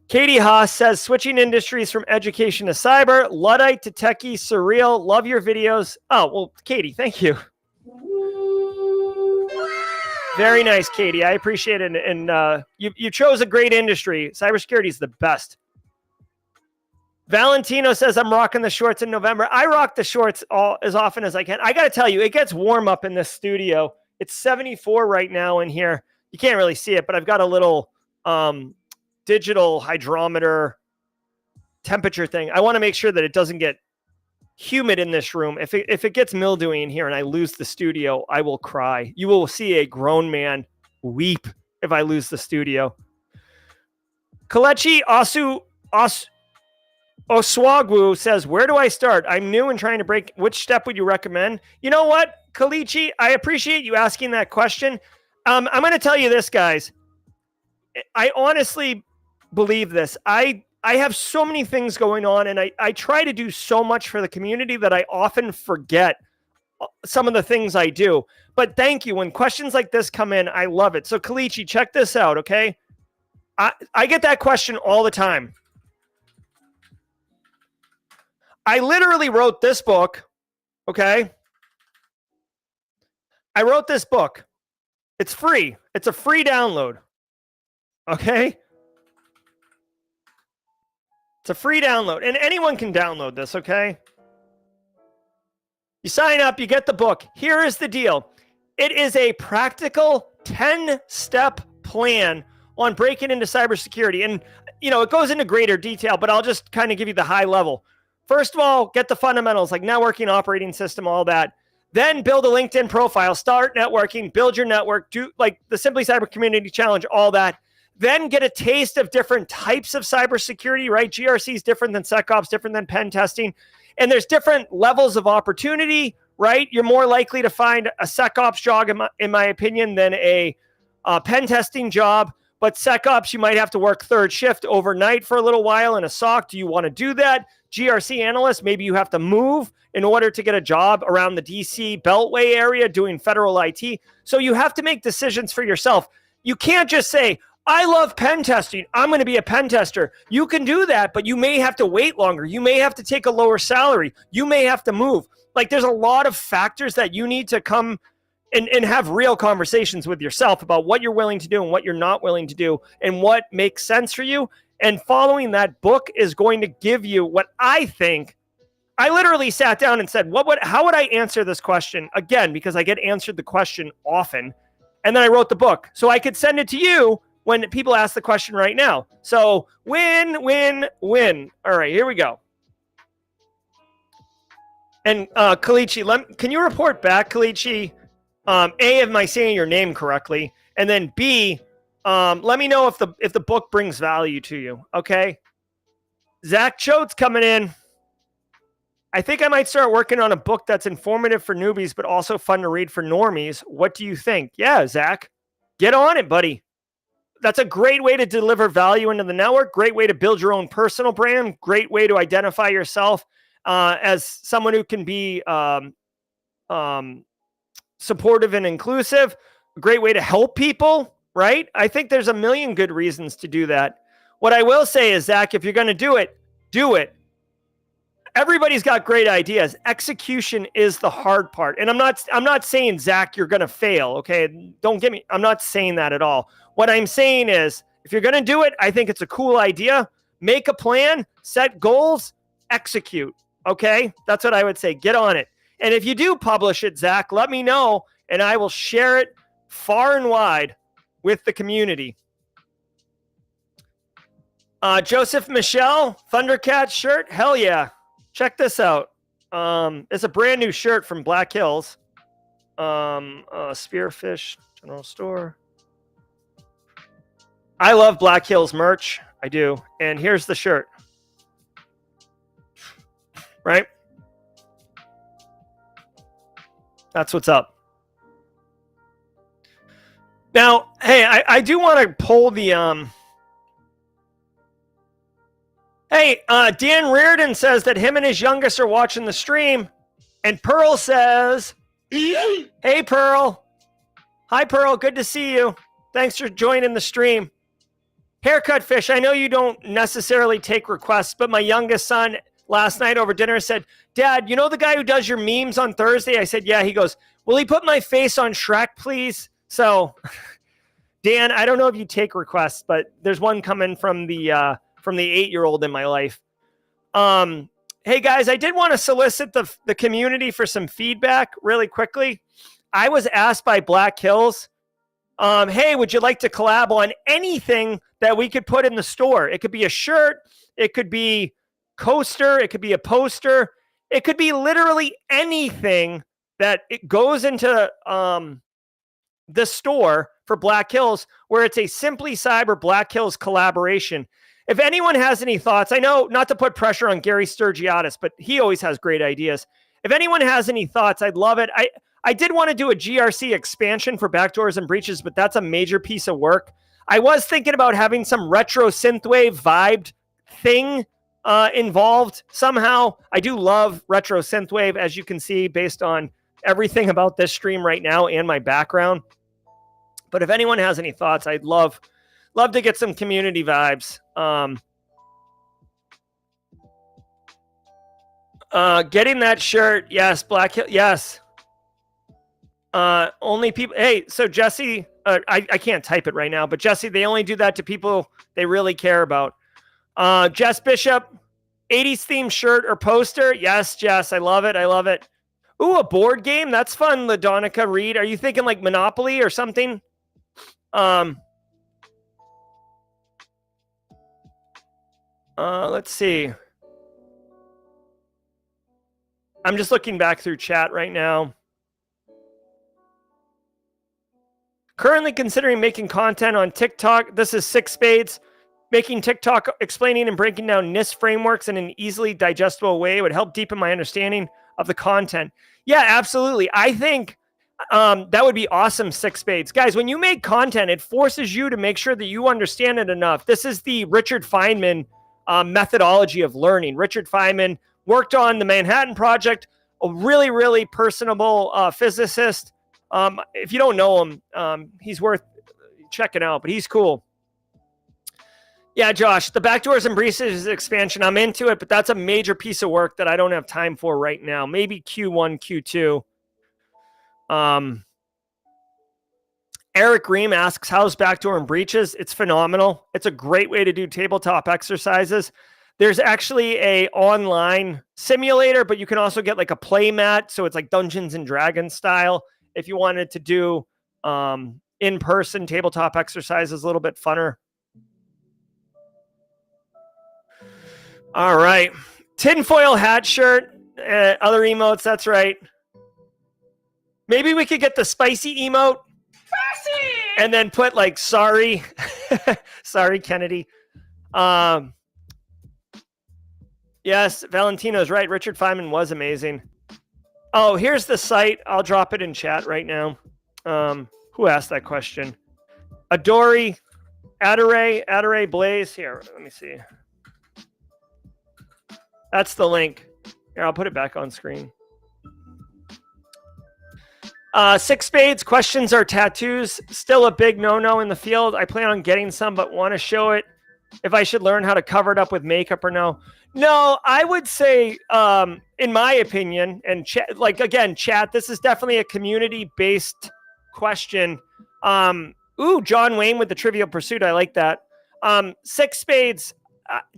Katie Haas says, switching industries from education to cyber, Luddite to techie, surreal, love your videos. Oh, well, Katie, thank you. Very nice, Katie. I appreciate it. And you chose a great industry. Cybersecurity is the best. Valentino says, I'm rocking the shorts in November. I rock the shorts as often as I can. I got to tell you, it gets warm up in this studio. It's 74 right now in here. You can't really see it, but I've got a little digital hydrometer temperature thing. I want to make sure that it doesn't get humid in this room. If it gets mildewy in here and I lose the studio, I will cry. You will see a grown man weep if I lose the studio. Kalechi Oswagwu says, where do I start? I'm new and trying to break. Which step would you recommend? You know what, Kalechi? I appreciate you asking that question. I'm going to tell you this, guys. I honestly believe this. I have so many things going on, and I try to do so much for the community that I often forget some of the things I do. But thank you. When questions like this come in, I love it. So, Kalechi, check this out, okay? I get that question all the time. I literally wrote this book, okay? I wrote this book. It's free. It's a free download, okay? It's a free download, and anyone can download this, okay? You sign up, you get the book. Here is the deal. It is a practical 10-step plan on breaking into cybersecurity. And, it goes into greater detail, but I'll just kind of give you the high level. First of all, get the fundamentals like networking, operating system, all that. Then build a LinkedIn profile, start networking, build your network, do like the Simply Cyber Community Challenge, all that. Then get a taste of different types of cybersecurity, right? GRC is different than SecOps, different than pen testing. And there's different levels of opportunity, right? You're more likely to find a SecOps job, in my opinion, than a pen testing job. But SecOps, you might have to work third shift overnight for a little while in a SOC. Do you want to do that? GRC analyst, maybe you have to move in order to get a job around the DC Beltway area doing federal IT. So you have to make decisions for yourself. You can't just say, I love pen testing. I'm going to be a pen tester. You can do that, but you may have to wait longer. You may have to take a lower salary. You may have to move. Like there's a lot of factors that you need to come and have real conversations with yourself about what you're willing to do and what you're not willing to do and what makes sense for you. And following that book is going to give you what I think. I literally sat down and said, how would I answer this question? Again, because I get answered the question often. And then I wrote the book so I could send it to you when people ask the question right now. So win, win, win. All right, here we go. And Kalechi, can you report back, Kalechi? A, am I saying your name correctly? And then B, let me know if the book brings value to you. Okay. Zach Choate's coming in. I think I might start working on a book that's informative for newbies, but also fun to read for normies. What do you think? Yeah, Zach, get on it, buddy. That's a great way to deliver value into the network. Great way to build your own personal brand. Great way to identify yourself as someone who can be supportive and inclusive. A great way to help people, right? I think there's a million good reasons to do that. What I will say is, Zach, if you're going to do it, do it. Everybody's got great ideas. Execution is the hard part. And I'm not saying, Zach, you're going to fail. Okay. Don't get me. I'm not saying that at all. What I'm saying is, if you're going to do it, I think it's a cool idea. Make a plan, set goals, execute. Okay. That's what I would say. Get on it. And if you do publish it, Zach, let me know and I will share it far and wide with the community. Joseph Michelle, Thundercat shirt. Hell yeah. Check this out. It's a brand new shirt from Black Hills. Spearfish General Store. I love Black Hills merch. I do. And here's the shirt. Right? That's what's up. Now, hey, I do want to pull the Hey, Dan Reardon says that him and his youngest are watching the stream. And Pearl says, hey, Pearl. Hi, Pearl. Good to see you. Thanks for joining the stream. Haircut Fish, I know you don't necessarily take requests, but my youngest son last night over dinner said, Dad, you know the guy who does your memes on Thursday? I said, yeah. He goes, will he put my face on Shrek, please? So, Dan, I don't know if you take requests, but there's one coming from the 8-year-old in my life. Hey guys, I did want to solicit the community for some feedback really quickly. I was asked by Black Hills, hey, would you like to collab on anything that we could put in the store? It could be a shirt, it could be coaster, it could be a poster, it could be literally anything that it goes into the store for Black Hills, where it's a Simply Cyber Black Hills collaboration. If anyone has any thoughts, I know not to put pressure on Gary Sturgiadis, but he always has great ideas. If anyone has any thoughts, I'd love it. I did want to do a GRC expansion for backdoors and breaches, but that's a major piece of work. I was thinking about having some retro synthwave vibed thing involved somehow. I do love retro synthwave, as you can see, based on everything about this stream right now and my background. But if anyone has any thoughts, I'd love to get some community vibes. Getting that shirt. Yes. Black Hill. Yes. Only people. Hey, so Jesse, I can't type it right now, but Jesse, they only do that to people they really care about. Jess Bishop, 80s themed shirt or poster. Yes, Jess. I love it. I love it. Ooh, a board game. That's fun. LaDonica Reed. Are you thinking like Monopoly or something? Let's see. I'm just looking back through chat right now. Currently considering making content on TikTok. This is Six Spades. Making TikTok explaining and breaking down NIST frameworks in an easily digestible way would help deepen my understanding of the content. Yeah, absolutely. I think that would be awesome, Six Spades. Guys, when you make content, it forces you to make sure that you understand it enough. This is the Richard Feynman methodology of learning. Richard Feynman worked on the Manhattan Project, a really, really personable physicist. If you don't know him, he's worth checking out, but he's cool. Yeah, Josh, the backdoors and breaches expansion, I'm into it, but that's a major piece of work that I don't have time for right now. Maybe Q1, Q2. Eric Ream asks, how's backdoor and breaches? It's phenomenal. It's a great way to do tabletop exercises. There's actually a online simulator, but you can also get like a play mat. So it's like Dungeons and Dragons style. If you wanted to do in-person tabletop exercises, a little bit funner. All right. Tinfoil hat shirt. Other emotes, that's right. Maybe we could get the spicy emote. Spicy! And then put like, sorry. Sorry, Kennedy. Yes, Valentino's right. Richard Feynman was amazing. Oh, here's the site. I'll drop it in chat right now. Who asked that question? Adore Blaze. Here, let me see. That's the link. Here, I'll put it back on screen. Six spades, questions are tattoos. Still a big no-no in the field. I plan on getting some, but want to show it. If I should learn how to cover it up with makeup or no. No, I would say, in my opinion, and chat, this is definitely a community-based question. John Wayne with the Trivial Pursuit. I like that. Six spades,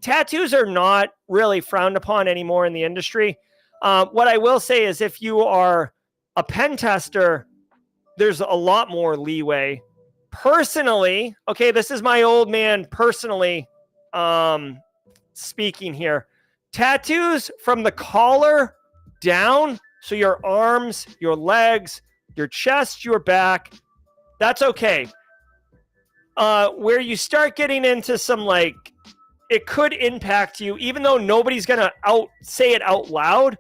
tattoos are not really frowned upon anymore in the industry. What I will say is if you are a pen tester, there's a lot more leeway. Personally, okay, this is my old man personally speaking here. Tattoos from the collar down, so your arms, your legs, your chest, your back, that's okay. Where you start getting into some, like, it could impact you, even though nobody's going to say it out loud.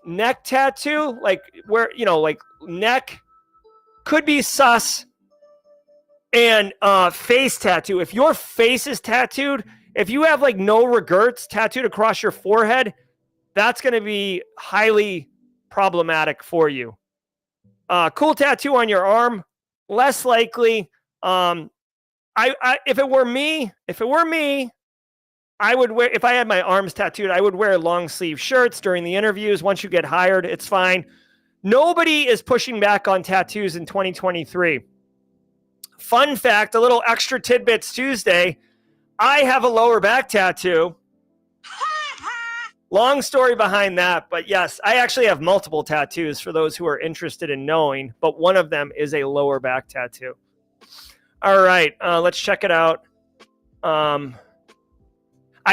Neck tattoo, like where, like neck could be sus. And face tattoo. If your face is tattooed, if you have like no regrets tattooed across your forehead, that's going to be highly problematic for you. Cool tattoo on your arm, less likely. If it were me, I would wear, if I had my arms tattooed, I would wear long sleeve shirts during the interviews. Once you get hired, it's fine. Nobody is pushing back on tattoos in 2023. Fun fact, a little extra Tidbits Tuesday. I have a lower back tattoo. Long story behind that, but yes, I actually have multiple tattoos for those who are interested in knowing, but one of them is a lower back tattoo. All right, let's check it out. I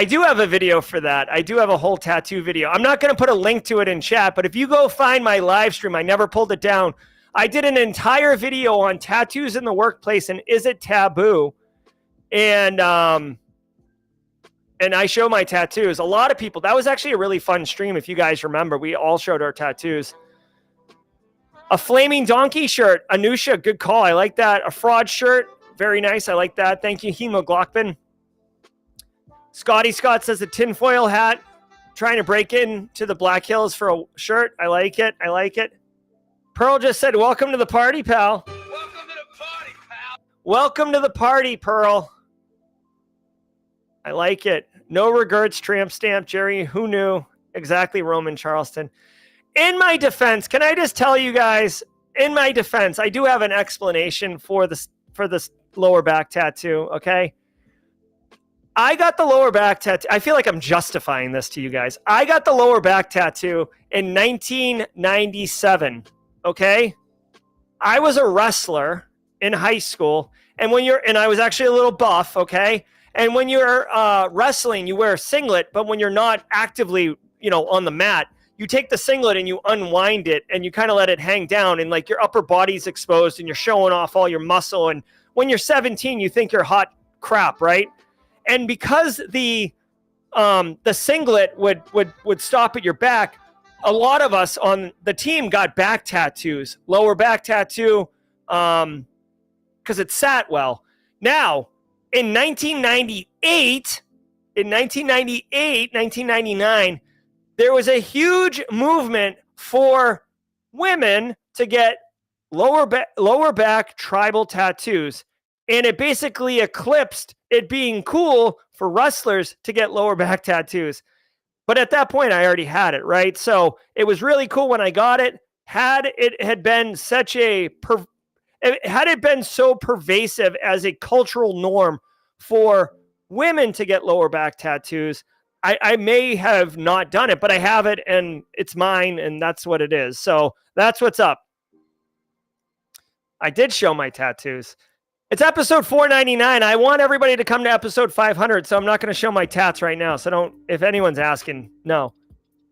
do have a video for that. I do have a whole tattoo video. I'm not going to put a link to it in chat, but if you go find my live stream, I never pulled it down. I did an entire video on tattoos in the workplace and is it taboo? And I show my tattoos. A lot of people, that was actually a really fun stream. If you guys remember, we all showed our tattoos. A flaming donkey shirt. Anusha, good call. I like that. A fraud shirt. Very nice. I like that. Thank you, Hemoglobin. Scotty Scott says a tinfoil hat. Trying to break into the Black Hills for a shirt. I like it. I like it. Pearl just said, welcome to the party, pal.
Welcome to the party, pal.
Welcome to the party, Pearl. I like it. No regrets, tramp stamp. Jerry, who knew? Exactly, Roman Charleston. In my defense, can I just tell you guys, in my defense, I do have an explanation for this lower back tattoo, okay? I got the lower back tattoo. I feel like I'm justifying this to you guys. I got the lower back tattoo in 1997, okay? I was a wrestler in high school, and I was actually a little buff, okay? And when you're wrestling, you wear a singlet, but when you're not actively, on the mat, you take the singlet and you unwind it and you kind of let it hang down and like your upper body's exposed and you're showing off all your muscle. And when you're 17, you think you're hot crap, right? And because the singlet would stop at your back, a lot of us on the team got back tattoos, lower back tattoo, because it sat well. Now, in 1998, 1999, there was a huge movement for women to get lower back tribal tattoos. And it basically eclipsed it being cool for wrestlers to get lower back tattoos. But at that point, I already had it, right? So it was really cool when I got it. Had it been so pervasive as a cultural norm for women to get lower back tattoos, I may have not done it, but I have it and it's mine and that's what it is. So that's what's up. I did show my tattoos. It's episode 499. I want everybody to come to episode 500, so I'm not going to show my tats right now. So if anyone's asking, no.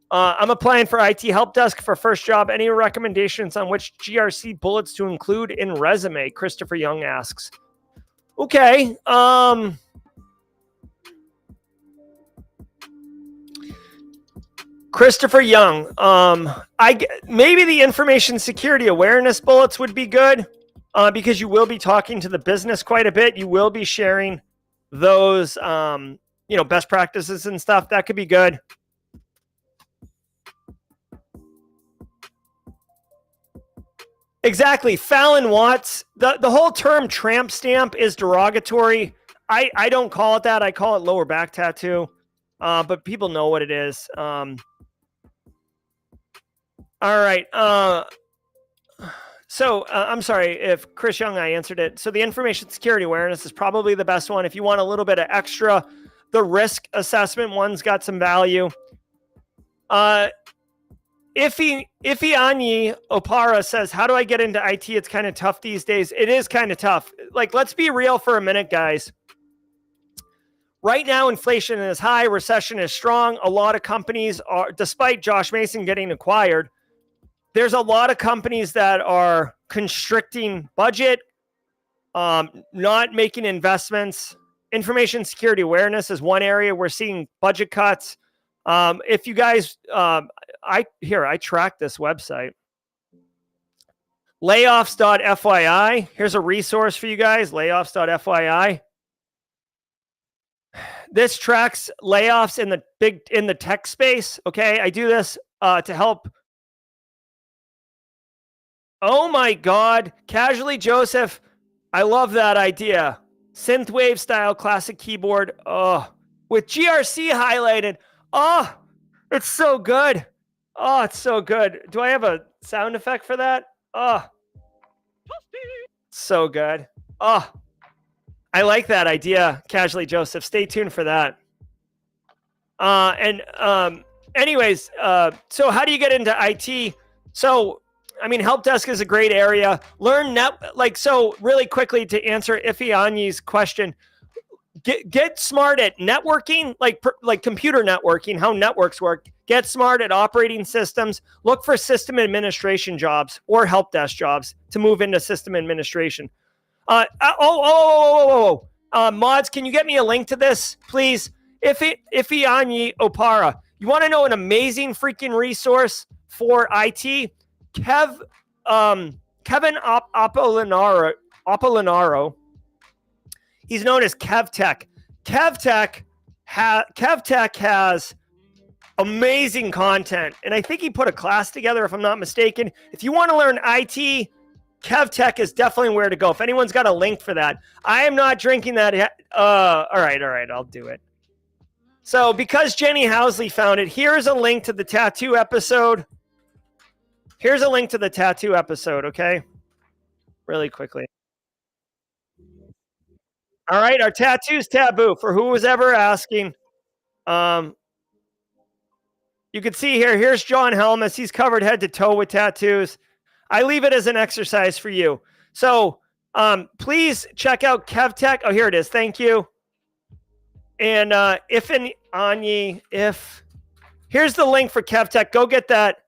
I'm applying for IT help desk for first job. Any recommendations on which GRC bullets to include in resume? Christopher Young asks. Okay. Christopher Young. Maybe the information security awareness bullets would be good because you will be talking to the business quite a bit. You will be sharing those, best practices and stuff. That could be good. Exactly. Fallon Watts. The whole term tramp stamp is derogatory. I don't call it that. I call it lower back tattoo. But people know what it is. All right. So I'm sorry if Chris Young, I answered it. So the information security awareness is probably the best one. If you want a little bit of extra, the risk assessment one's got some value. Iffy Anyi Opara says, how do I get into IT? It's kind of tough these days. It is kind of tough. Like, let's be real for a minute, guys. Right now, inflation is high. Recession is strong. A lot of companies are, despite Josh Mason getting acquired, there's a lot of companies that are constricting budget, not making investments. Information security awareness is one area we're seeing budget cuts. If you guys, I track this website. Layoffs.fyi. Here's a resource for you guys. Layoffs.fyi. This tracks layoffs in the tech space. Okay, I do this to help. Oh my God, Casually Joseph, I love that idea. Synthwave style classic keyboard. Oh, with GRC highlighted. Oh, it's so good. Oh, it's so good. Do I have a sound effect for that? Oh, so good. Oh, I like that idea, Casually Joseph. Stay tuned for that. Anyways, so how do you get into IT? So, I mean, help desk is a great area. Learn really quickly to answer Iffy Anyi's question. Get smart at networking, like computer networking, how networks work. Get smart at operating systems. Look for system administration jobs or help desk jobs to move into system administration. Mods, can you get me a link to this, please? Iffy Anyi Opara. You want to know an amazing freaking resource for IT? Kevin Apolinaro. He's known as KevTech. KevTech has amazing content, and I think he put a class together, if I'm not mistaken. If you want to learn IT, KevTech is definitely where to go. If anyone's got a link for that, I am not drinking that. All right, I'll do it. So because Jenny Housley found it, here's a link to the tattoo episode. Okay? Really quickly. All right, our tattoos taboo, for who was ever asking. You can see here's John Helmus. He's covered head to toe with tattoos. I leave it as an exercise for you. So please check out KevTech. Oh, here it is. Thank you. And here's the link for KevTech. Go get that.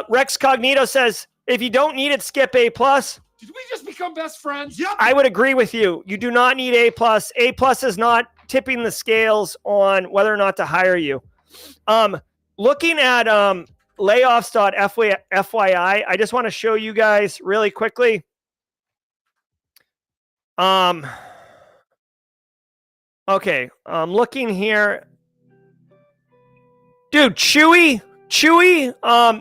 Rex Cognito says, if you don't need it, skip A+.
Did we just become best friends? Yep.
I would agree with you. You do not need A+. A+ is not tipping the scales on whether or not to hire you. Looking at layoffs.fyi, I just want to show you guys really quickly. Okay, I'm looking here. Dude, Chewy,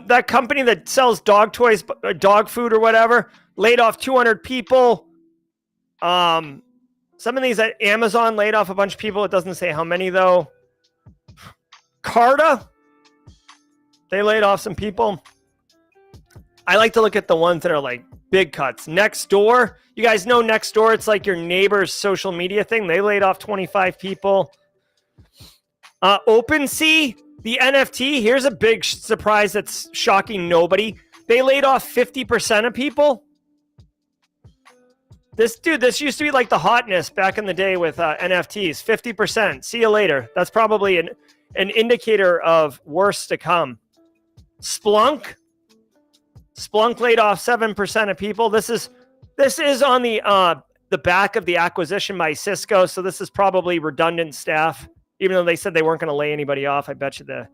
that company that sells dog toys, dog food or whatever, laid off 200 people. Some of these at Amazon laid off a bunch of people. It doesn't say how many though. Carta, they laid off some people. I like to look at the ones that are like big cuts. Nextdoor, you guys know Nextdoor. It's like your neighbor's social media thing. They laid off 25 people. OpenSea, the NFT, here's a big surprise that's shocking nobody. They laid off 50% of people. This used to be like the hotness back in the day with NFTs. 50%. See you later. That's probably an indicator of worse to come. Splunk laid off 7% of people. This is on the back of the acquisition by Cisco, so this is probably redundant staff. Even though they said they weren't going to lay anybody off, I bet you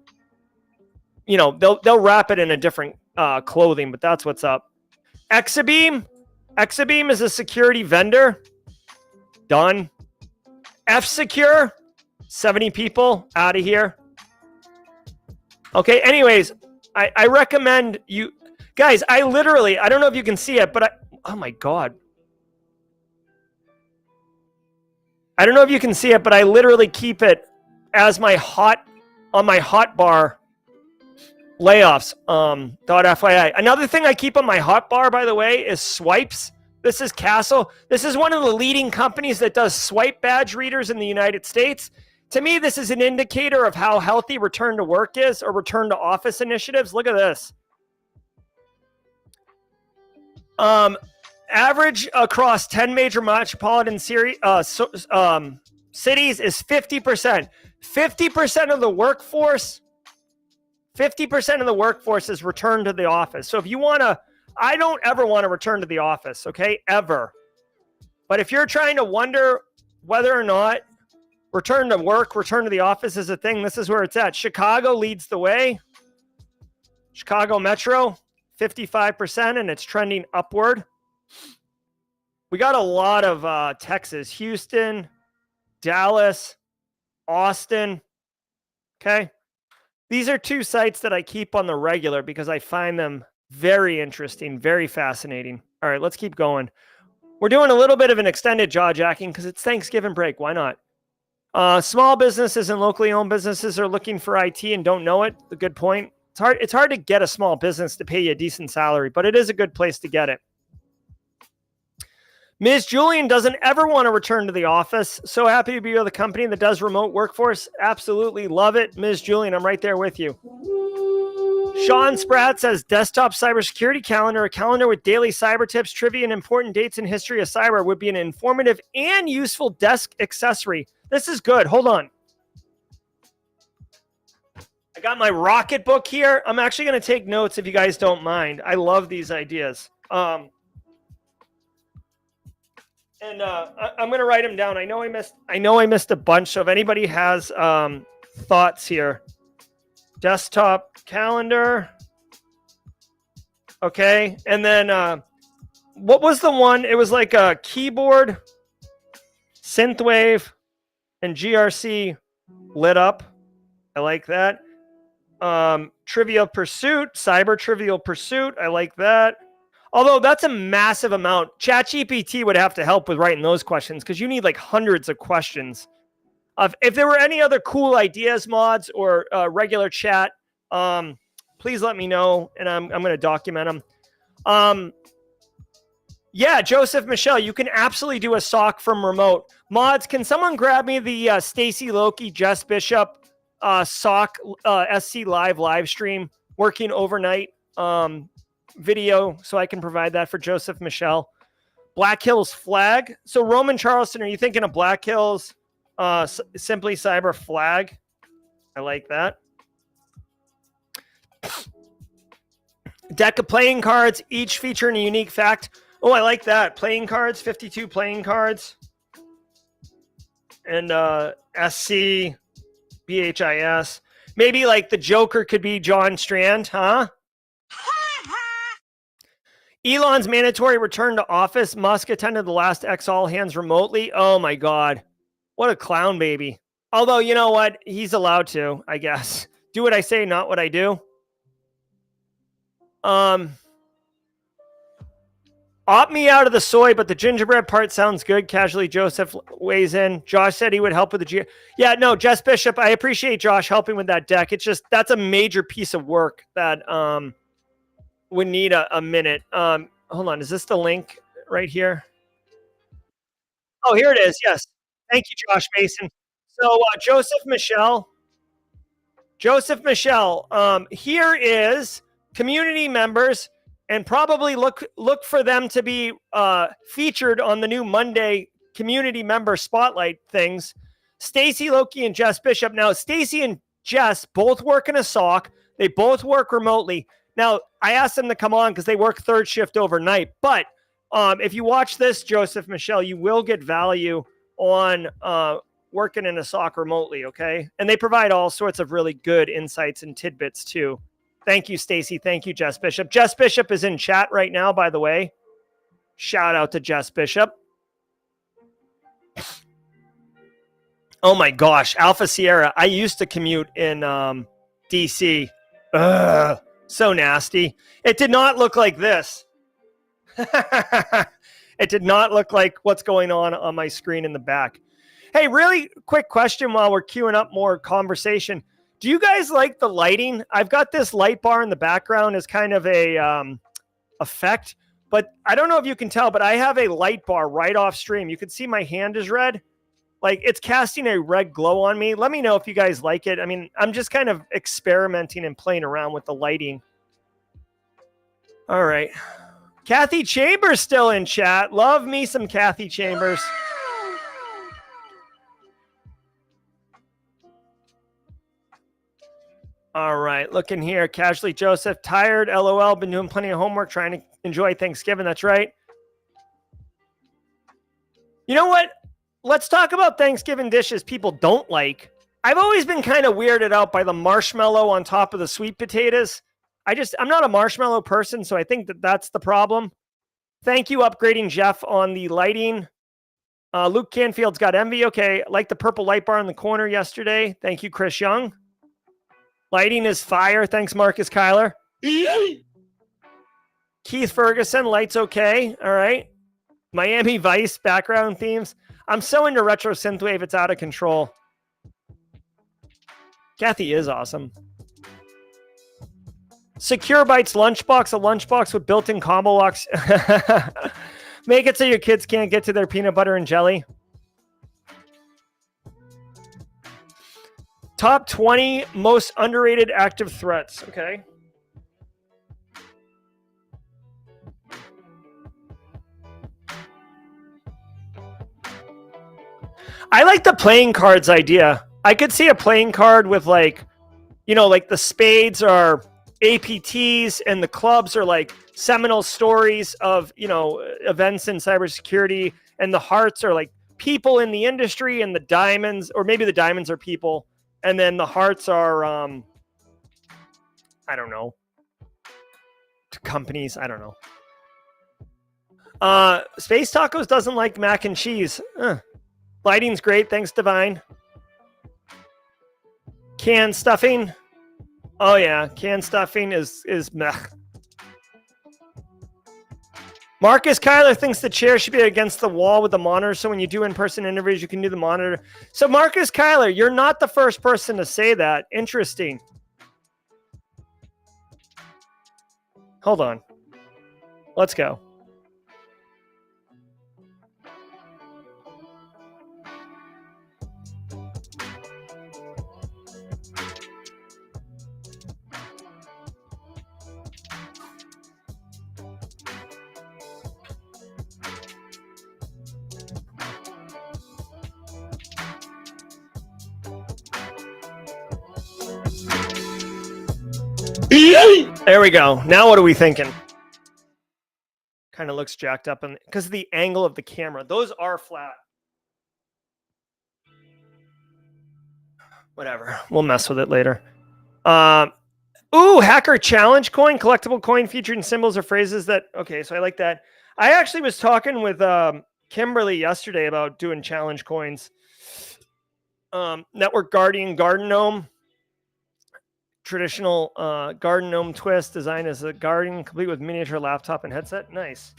they'll wrap it in a different clothing, but that's what's up. Exabeam is a security vendor. Done. F-Secure, 70 people out of here. Okay, anyways, I recommend you guys. I don't know if you can see it, but oh my God. I don't know if you can see it, but I literally keep it as my hotbar layoffs. .fyi. Another thing I keep on my hotbar, by the way, is swipes. This is Castle. This is one of the leading companies that does swipe badge readers in the United States. To me, this is an indicator of how healthy return to work is, or return to office initiatives. Look at this. Average across 10 major metropolitan cities is 50%. 50% of the workforce, 50% of the workforce is returned to the office. So if you want to, I don't ever want to return to the office, okay? Ever. But if you're trying to wonder whether or not return to work, return to the office is a thing, this is where it's at. Chicago leads the way. Chicago Metro, 55%, and it's trending upward. We got a lot of Texas, Houston, Dallas, Austin. Okay. These are two sites that I keep on the regular because I find them very interesting, very fascinating. All right, let's keep going. We're doing a little bit of an extended jaw jacking because it's Thanksgiving break. Why not? Small businesses and locally owned businesses are looking for IT and don't know it. A good point. It's hard to get a small business to pay you a decent salary, but it is a good place to get it. Ms. Julian doesn't ever want to return to the office. So happy to be with a company that does remote workforce. Absolutely love it. Ms. Julian, I'm right there with you. Sean Spratt says desktop cybersecurity calendar, a calendar with daily cyber tips, trivia, and important dates in history of cyber would be an informative and useful desk accessory. This is good. Hold on. I got my Rocket book here. I'm actually going to take notes if you guys don't mind. I love these ideas. And I'm going to write them down. I know I missed a bunch. So if anybody has thoughts here, desktop calendar. Okay. And then what was the one? It was like a keyboard, synthwave, and GRC lit up. I like that. Trivial Pursuit, Cyber Trivial Pursuit. I like that. Although that's a massive amount. ChatGPT would have to help with writing those questions because you need like hundreds of questions. If there were any other cool ideas, mods, or regular chat, please let me know, and I'm going to document them. Yeah, Joseph Michelle, you can absolutely do a SOC from remote. Mods, can someone grab me the Stacy Loki, Jess Bishop SOC SC live stream working overnight video so I can provide that for Joseph Michelle. Black Hills flag. So Roman Charleston, are you thinking of Black Hills Simply Cyber flag? I like that. Deck of playing cards, each featuring a unique fact. Oh, I like that. Playing cards, 52 playing cards. And SC, BHIS. Maybe like the Joker could be John Strand, huh? Elon's mandatory return to office. Musk attended the last X all hands remotely. Oh my God. What a clown baby. Although, you know what? He's allowed to, I guess. Do what I say, not what I do. Opt me out of the soy, but the gingerbread part sounds good. Casually Joseph weighs in. Josh said he would help with the Yeah, no, Jess Bishop, I appreciate Josh helping with that deck. It's just, that's a major piece of work that would need a minute. Hold on, is this the link right here? Oh, here it is. Yes. Thank you, Josh Mason. So Joseph Michelle, here is community members, and probably look for them to be featured on the new Monday community member spotlight things. Stacy Loki and Jess Bishop. Now, Stacy and Jess both work in a SOC. They both work remotely. Now, I asked them to come on because they work third shift overnight. But if you watch this, Joseph Michelle, you will get value on working in a SOC remotely, okay? And they provide all sorts of really good insights and tidbits too. Thank you, Stacy. Thank you, Jess Bishop. Jess Bishop is in chat right now, by the way. Shout out to Jess Bishop. Oh my gosh, Alpha Sierra. I used to commute in DC. Ugh, so nasty. It did not look like this. It did not look like what's going on my screen in the back. Hey, really quick question while we're queuing up more conversation. Do you guys like the lighting? I've got this light bar in the background as kind of a effect, but I don't know if you can tell, but I have a light bar right off stream. You can see my hand is red. Like it's casting a red glow on me. Let me know if you guys like it. I mean, I'm just kind of experimenting and playing around with the lighting. All right. Kathy Chambers still in chat. Love me some Kathy Chambers. All right, looking here. Casually Joseph, tired, LOL, been doing plenty of homework, trying to enjoy Thanksgiving. That's right. You know what? Let's talk about Thanksgiving dishes people don't like. I've always been kind of weirded out by the marshmallow on top of the sweet potatoes. I'm not a marshmallow person, so I think that's the problem. Thank you, Upgrading Jeff, on the lighting. Luke Canfield's got envy. Okay, I like the purple light bar in the corner yesterday. Thank you, Chris Young. Lighting is fire. Thanks, Marcus Kyler. Keith Ferguson, lights okay. All right. Miami Vice background themes. I'm so into retro synthwave, it's out of control. Kathy is awesome. Secure Bytes lunchbox, a lunchbox with built-in combo locks. Make it so your kids can't get to their peanut butter and jelly. Top 20 most underrated active threats. Okay. I like the playing cards idea. I could see a playing card with like, you know, like the spades are APTs and the clubs are like seminal stories of, you know, events in cybersecurity, and the hearts are like people in the industry, and the diamonds, or maybe the diamonds are people. And then the hearts are, I don't know, companies. I don't know. Space Tacos doesn't like mac and cheese. Lighting's great. Thanks, Divine. Canned stuffing. Oh, yeah. Canned stuffing is meh. Marcus Kyler thinks the chair should be against the wall with the monitor, so when you do in-person interviews, you can do the monitor. So Marcus Kyler, you're not the first person to say that. Interesting. Hold on. Let's go. There we go. Now what are we thinking? Kind of looks jacked up because of the angle of the camera. Those are flat. Whatever. We'll mess with it later. Ooh, hacker challenge coin, collectible coin featuring symbols or phrases that... Okay, so I like that. I actually was talking with Kimberly yesterday about doing challenge coins. Network Guardian Garden Gnome. Traditional garden gnome twist, designed as a garden, complete with miniature laptop and headset. Nice.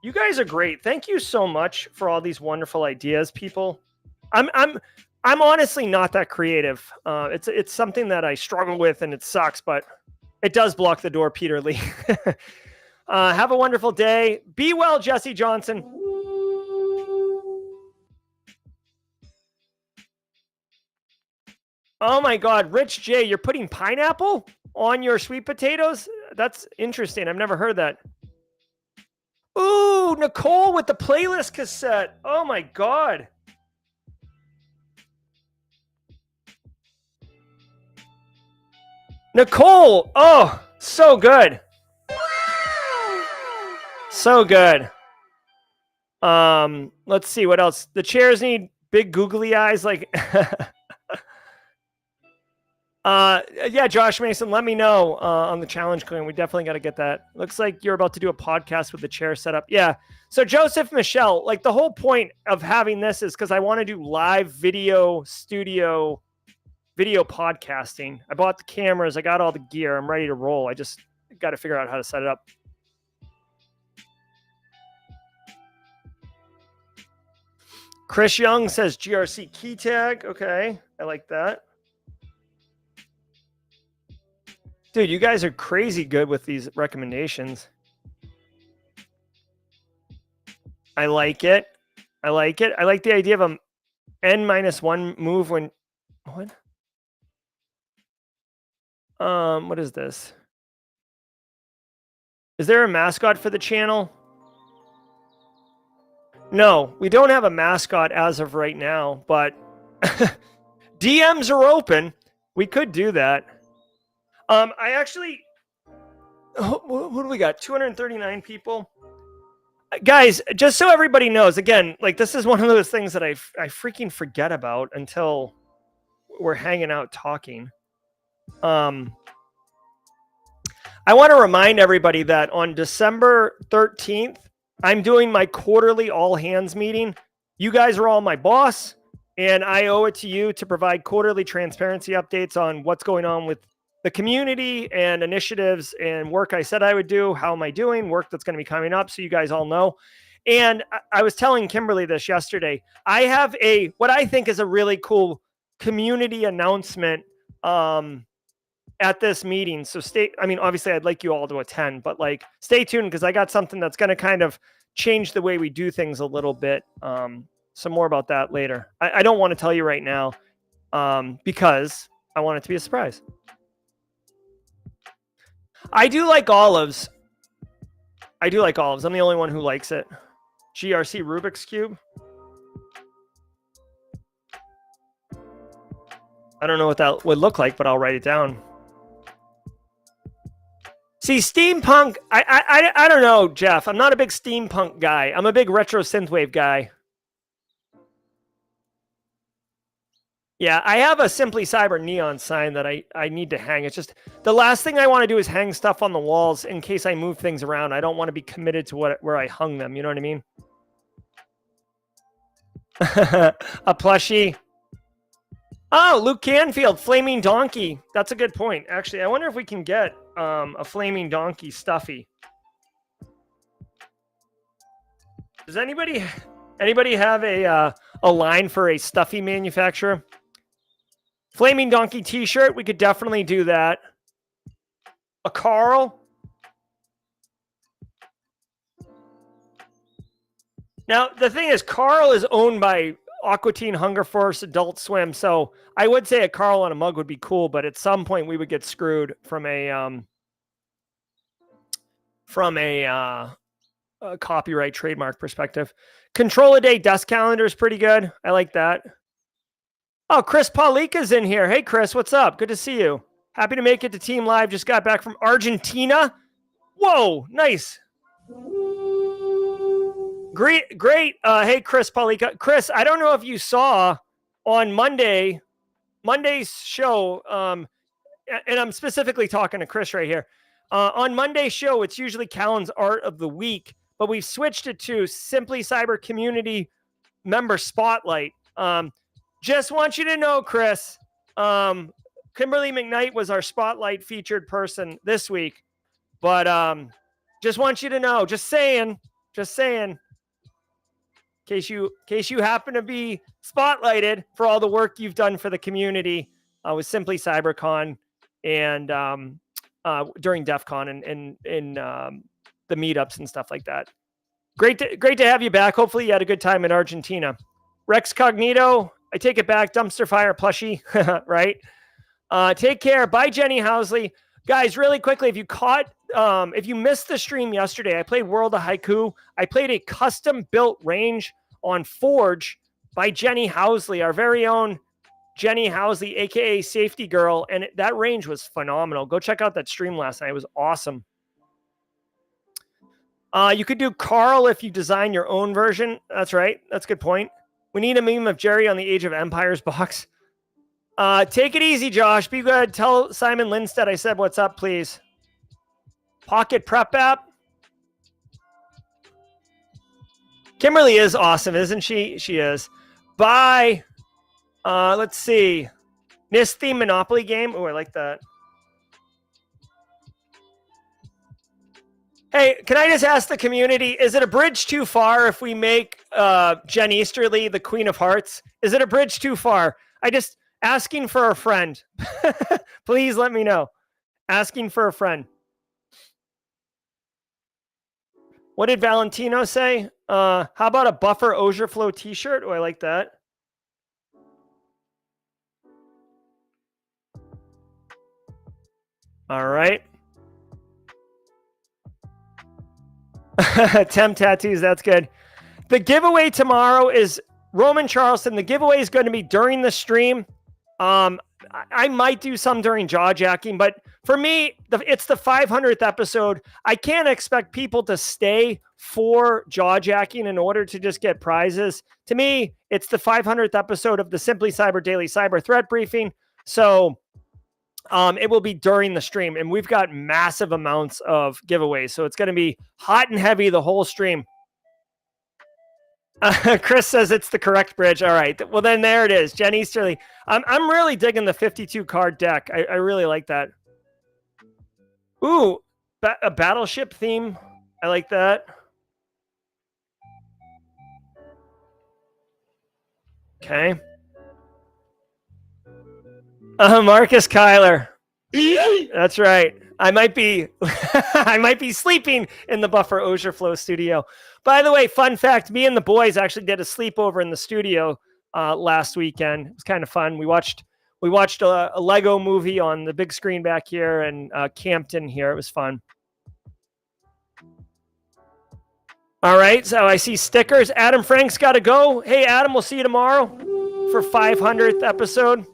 You guys are great. Thank you so much for all these wonderful ideas, people. I'm honestly not that creative. It's something that I struggle with, and it sucks, but it does block the door, Peter Lee. Have a wonderful day. Be well, Jesse Johnson. Oh my God, Rich J, you're putting pineapple on your sweet potatoes? That's interesting. I've never heard that. Ooh, Nicole with the playlist cassette. Oh my God. Nicole, oh, so good. So good. Let's see what else. The chairs need big googly eyes like Yeah, Josh Mason, let me know on the challenge coin. We definitely got to get that. Looks like you're about to do a podcast with the chair set up. Yeah. So Joseph Michelle, like the whole point of having this is because I want to do live video studio video podcasting. I bought the cameras. I got all the gear. I'm ready to roll. I just got to figure out how to set it up. Chris Young says GRC key tag. Okay. I like that. Dude, you guys are crazy good with these recommendations. I like it. I like it. I like the idea of a N-1 move when... What? What is this? Is there a mascot for the channel? No, we don't have a mascot as of right now, but DMs are open. We could do that. I actually, what do we got? 239 people. Guys, just so everybody knows, again, like this is one of those things that I freaking forget about until we're hanging out talking. I want to remind everybody that on December 13th, I'm doing my quarterly all hands meeting. You guys are all my boss, and I owe it to you to provide quarterly transparency updates on what's going on with the community and initiatives and work I said I would do. How am I doing? Work that's going to be coming up, so you guys all know. And I was telling Kimberly this yesterday. I have what I think is a really cool community announcement at this meeting. So obviously I'd like you all to attend, but like stay tuned because I got something that's going to kind of change the way we do things a little bit. Some more about that later. I don't want to tell you right now because I want it to be a surprise. I do like olives. I'm the only one who likes it. GRC Rubik's Cube. I don't know what that would look like, but I'll write it down. See, steampunk, I don't know, Jeff. I'm not a big steampunk guy. I'm a big retro synthwave guy. Yeah, I have a Simply Cyber neon sign that I need to hang. It's just the last thing I want to do is hang stuff on the walls in case I move things around. I don't want to be committed to where I hung them. You know what I mean? A plushie. Oh, Luke Canfield, Flaming Donkey. That's a good point. Actually, I wonder if we can get a Flaming Donkey stuffy. Does anybody have a line for a stuffy manufacturer? Flaming Donkey t-shirt, we could definitely do that. A Carl. Now, the thing is, Carl is owned by Aqua Teen, Hunger Force, Adult Swim, so I would say a Carl on a mug would be cool, but at some point we would get screwed from a copyright trademark perspective. Control a Day desk calendar is pretty good. I like that. Oh, Chris Paulika's in here. Hey, Chris, what's up? Good to see you. Happy to make it to Team Live. Just got back from Argentina. Whoa, nice. Great. Hey, Chris Paulika. Chris, I don't know if you saw on Monday's show, and I'm specifically talking to Chris right here. On Monday's show, it's usually Callan's Art of the Week, but we've switched it to Simply Cyber Community Member Spotlight. Just want you to know, Chris, Kimberly McKnight was our Spotlight featured person this week, but just want you to know, just saying, in case you happen to be spotlighted for all the work you've done for the community with Simply CyberCon and during DEF CON and the meetups and stuff like that. Great to have you back. Hopefully you had a good time in Argentina. Rex Cognito, I take it back. Dumpster fire plushie, right? Take care. Bye, Jenny Housley. Guys, really quickly, if you missed the stream yesterday, I played World of Haiku. I played a custom-built range on Forge by Jenny Housley, our very own Jenny Housley, a.k.a. Safety Girl, and that range was phenomenal. Go check out that stream last night. It was awesome. You could do Carl if you design your own version. That's right. That's a good point. We need a meme of Jerry on the Age of Empires box. Take it easy, Josh. Be good. Tell Simon Lindstedt I said what's up, please. Pocket Prep app. Kimberly is awesome, isn't she? She is. Bye. Let's see. NIST theme Monopoly game. Oh, I like that. Hey, can I just ask the community, is it a bridge too far if we make Jen Easterly the Queen of Hearts? Is it a bridge too far? I just asking for a friend. Please let me know. Asking for a friend. What did Valentino say? How about a Buffer Auger Flow t-shirt? Oh, I like that. All right. Temp tattoos, that's good. The giveaway tomorrow is Roman Charleston. The giveaway is going to be during the stream. I might do some during jaw jacking, but for me, it's the 500th episode. I can't expect people to stay for jaw jacking in order to just get prizes. To me, it's the 500th episode of the Simply Cyber Daily Cyber Threat Briefing. So it will be during the stream, and we've got massive amounts of giveaways. So it's going to be hot and heavy the whole stream. Chris says it's the correct bridge. All right. Well, then there it is. Jen Easterly. I'm really digging the 52 card deck. I really like that. Ooh, a battleship theme. I like that. Okay. Marcus Kyler. That's right. I might be I might be sleeping in the Buffer Auger Flow studio. By the way, fun fact, me and the boys actually did a sleepover in the studio last weekend. It was kind of fun. We watched a Lego movie on the big screen back here and camped in here. It was fun. All right, so I see stickers. Adam Frank's got to go. Hey, Adam, we'll see you tomorrow for 500th episode.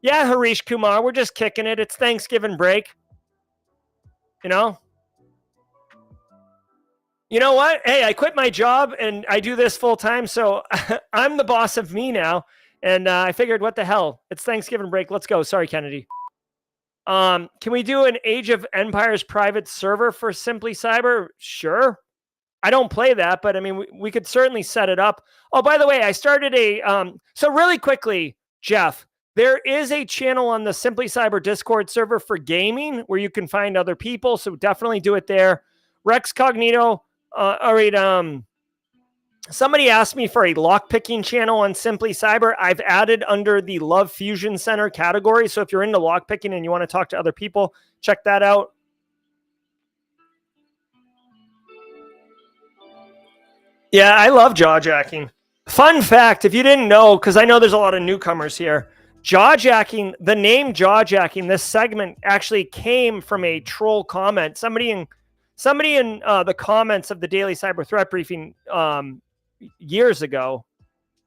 Yeah, Harish Kumar, we're just kicking it. It's Thanksgiving break. You know what? Hey, I quit my job and I do this full time. So I'm the boss of me now. And I figured, what the hell? It's Thanksgiving break. Let's go. Sorry, Kennedy. Can we do an Age of Empires private server for Simply Cyber? Sure. I don't play that, but I mean, we could certainly set it up. Oh, by the way, I started so really quickly, Jeff, there is a channel on the Simply Cyber Discord server for gaming where you can find other people. So definitely do it there. Rex Cognito. All right. Somebody asked me for a lockpicking channel on Simply Cyber. I've added under the Love Fusion Center category. So if you're into lockpicking and you want to talk to other people, check that out. Yeah, I love jawjacking. Fun fact, if you didn't know, because I know there's a lot of newcomers here, jawjacking, the name jawjacking, this segment actually came from a troll comment. Somebody in the comments of the Daily Cyber Threat Briefing years ago,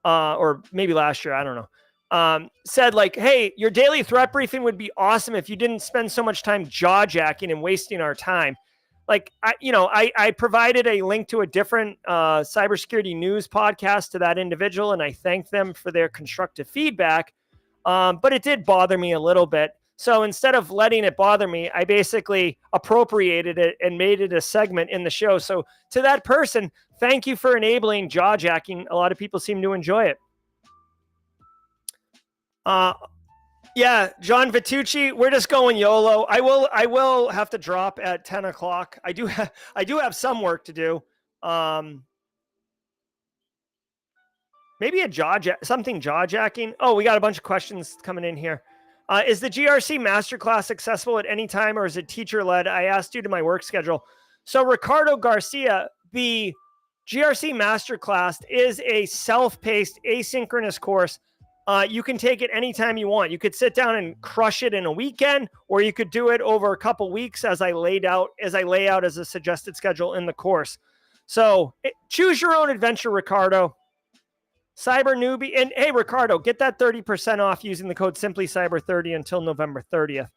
or maybe last year, I don't know, said like, hey, your daily threat briefing would be awesome if you didn't spend so much time jawjacking and wasting our time. Like, I provided a link to a different cybersecurity news podcast to that individual, and I thanked them for their constructive feedback. But it did bother me a little bit. So instead of letting it bother me, I basically appropriated it and made it a segment in the show. So to that person, thank you for enabling jawjacking. A lot of people seem to enjoy it. Yeah, John Vitucci, we're just going YOLO. I will have to drop at 10 o'clock. I do have some work to do. Maybe something jawjacking. Oh, we got a bunch of questions coming in here. Is the GRC masterclass accessible at any time, or is it teacher-led? I asked due to my work schedule. So Ricardo Garcia, the GRC masterclass is a self-paced asynchronous course. You can take it anytime you want. You could sit down and crush it in a weekend, or you could do it over a couple weeks as I lay out as a suggested schedule in the course. So choose your own adventure, Ricardo. Cyber newbie. And hey, Ricardo, get that 30% off using the code SimplyCyber30 until November 30th.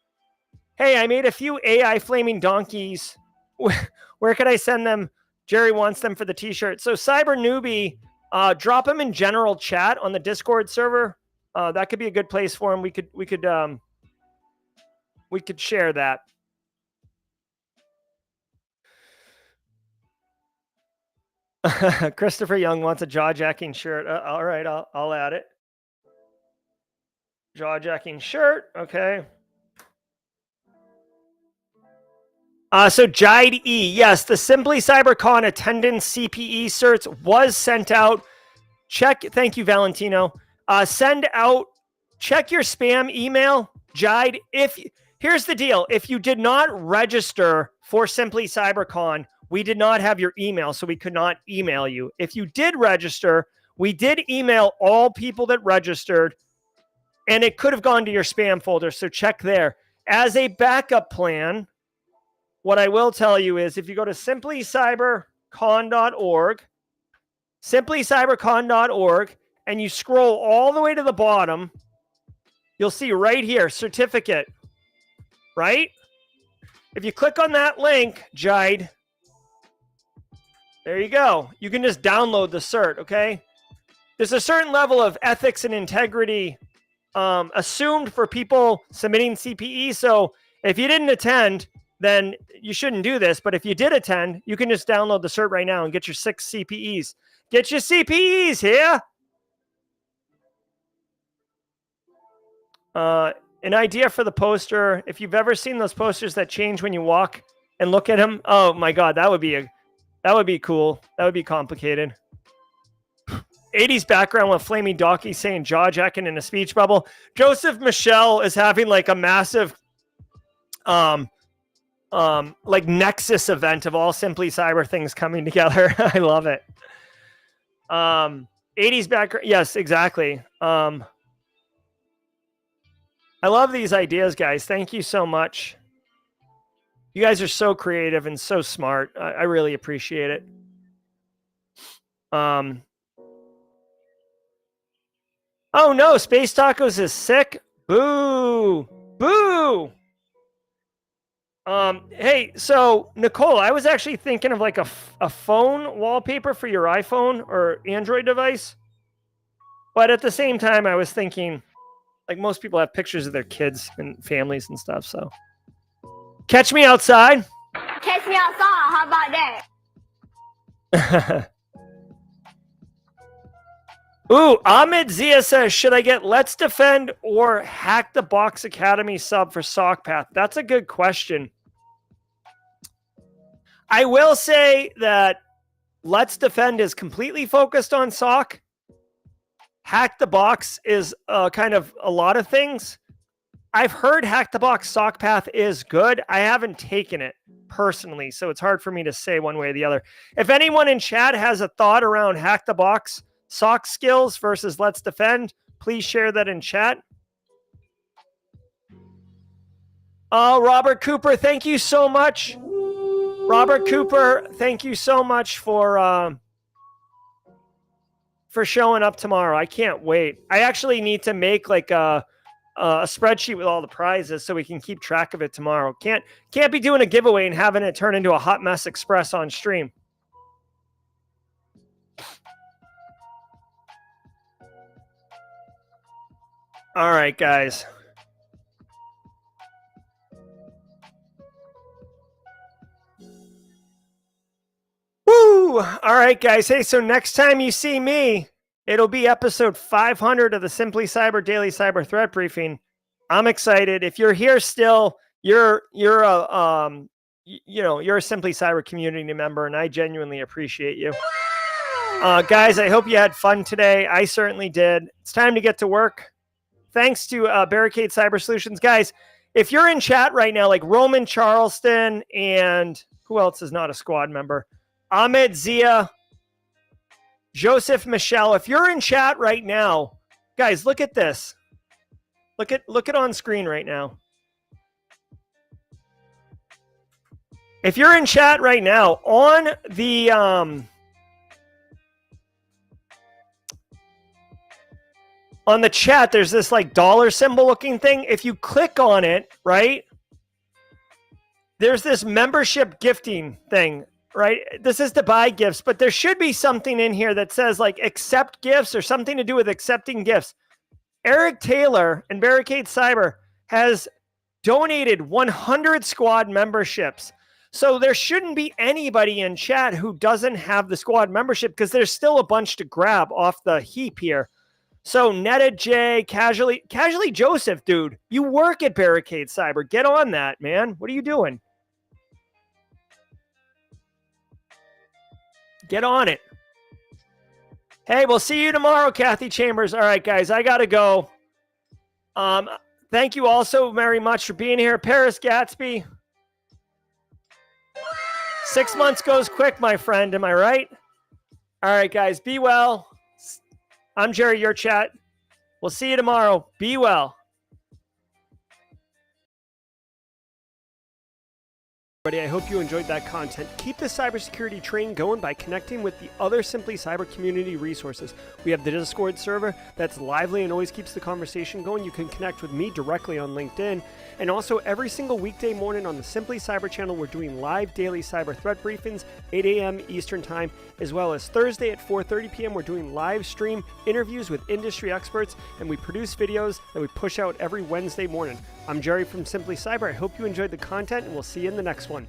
Hey, I made a few AI flaming donkeys. Where could I send them? Jerry wants them for the t-shirt. So Cyber newbie, drop them in general chat on the Discord server. That could be a good place for him. We could share that. Christopher Young wants a jaw-jacking shirt. All right, I'll add it. Jaw-jacking shirt. Okay. So Jide E, yes, the Simply CyberCon attendance CPE certs was sent out. Thank you, Valentino. Send out, check your spam email, Jide. Here's the deal. If you did not register for Simply CyberCon, we did not have your email, so we could not email you. If you did register, we did email all people that registered, and it could have gone to your spam folder, so check there. As a backup plan, what I will tell you is if you go to simplycybercon.org, and you scroll all the way to the bottom, you'll see right here, certificate, right? If you click on that link, Jide, there you go. You can just download the cert, okay? There's a certain level of ethics and integrity assumed for people submitting CPE, so if you didn't attend, then you shouldn't do this. But if you did attend, you can just download the cert right now and get your 6 CPEs. Get your CPEs here. An idea for the poster. If you've ever seen those posters that change when you walk and look at them, oh my God, that would be cool. That would be complicated. 80s background with flaming donkey saying jaw jacking in a speech bubble. Joseph Michel is having like a massive like Nexus event of all Simply Cyber things coming together. I love it. 80s background. Yes, exactly. I love these ideas, guys. Thank you so much. You guys are so creative and so smart. I really appreciate it. Oh no, Space Tacos is sick. Boo. Boo. Hey, so Nicole, I was actually thinking of like a phone wallpaper for your iPhone or Android device. But at the same time, I was thinking, like most people have pictures of their kids and families and stuff. So catch me outside.
Catch me outside. How about that?
Ooh, Ahmed Zia says, should I get Let's Defend or Hack the Box Academy sub for SOCPath? That's a good question. I will say that Let's Defend is completely focused on SOC. Hack the Box is kind of a lot of things. I've heard Hack the Box SOCPath is good. I haven't taken it personally, so it's hard for me to say one way or the other. If anyone in chat has a thought around Hack the Box SOC skills versus Let's Defend, please share that in chat. Robert Cooper, thank you so much. Robert Cooper, thank you so much for showing up tomorrow. I can't wait. I actually need to make like a spreadsheet with all the prizes so we can keep track of it tomorrow. Can't be doing a giveaway and having it turn into a Hot Mess Express on stream. All right, guys. Woo! All right, guys. Hey, so next time you see me, it'll be episode 500 of the Simply Cyber Daily Cyber Threat Briefing. I'm excited. If you're here still, you're a Simply Cyber community member, and I genuinely appreciate you. Guys, I hope you had fun today. I certainly did. It's time to get to work. Thanks to Barricade Cyber Solutions. Guys, if you're in chat right now, like Roman Charleston and who else is not a squad member? Ahmed Zia, Joseph Michel. If you're in chat right now, guys, look at this. Look at on screen right now. If you're in chat right now, on the chat, there's this like dollar symbol looking thing. If you click on it, right, there's this membership gifting thing, right? This is to buy gifts, but there should be something in here that says like accept gifts or something to do with accepting gifts. Eric Taylor and Barricade Cyber has donated 100 squad memberships. So there shouldn't be anybody in chat who doesn't have the squad membership because there's still a bunch to grab off the heap here. So Netta J, Casually Joseph, dude, you work at Barricade Cyber. Get on that, man. What are you doing? Get on it. Hey, we'll see you tomorrow, Kathy Chambers. All right, guys, I got to go. Thank you also very much for being here. Paris Gatsby. 6 months goes quick, my friend. Am I right? All right, guys, be well. I'm Jerry, your chat. We'll see you tomorrow. Be well. I hope you enjoyed that content. Keep the cybersecurity train going by connecting with the other Simply Cyber community resources. We have the Discord server that's lively and always keeps the conversation going. You can connect with me directly on LinkedIn. And also every single weekday morning on the Simply Cyber channel, we're doing live daily cyber threat briefings, 8 a.m. Eastern time, as well as Thursday at 4:30 p.m. We're doing live stream interviews with industry experts, and we produce videos that we push out every Wednesday morning. I'm Jerry from Simply Cyber. I hope you enjoyed the content, and we'll see you in the next one.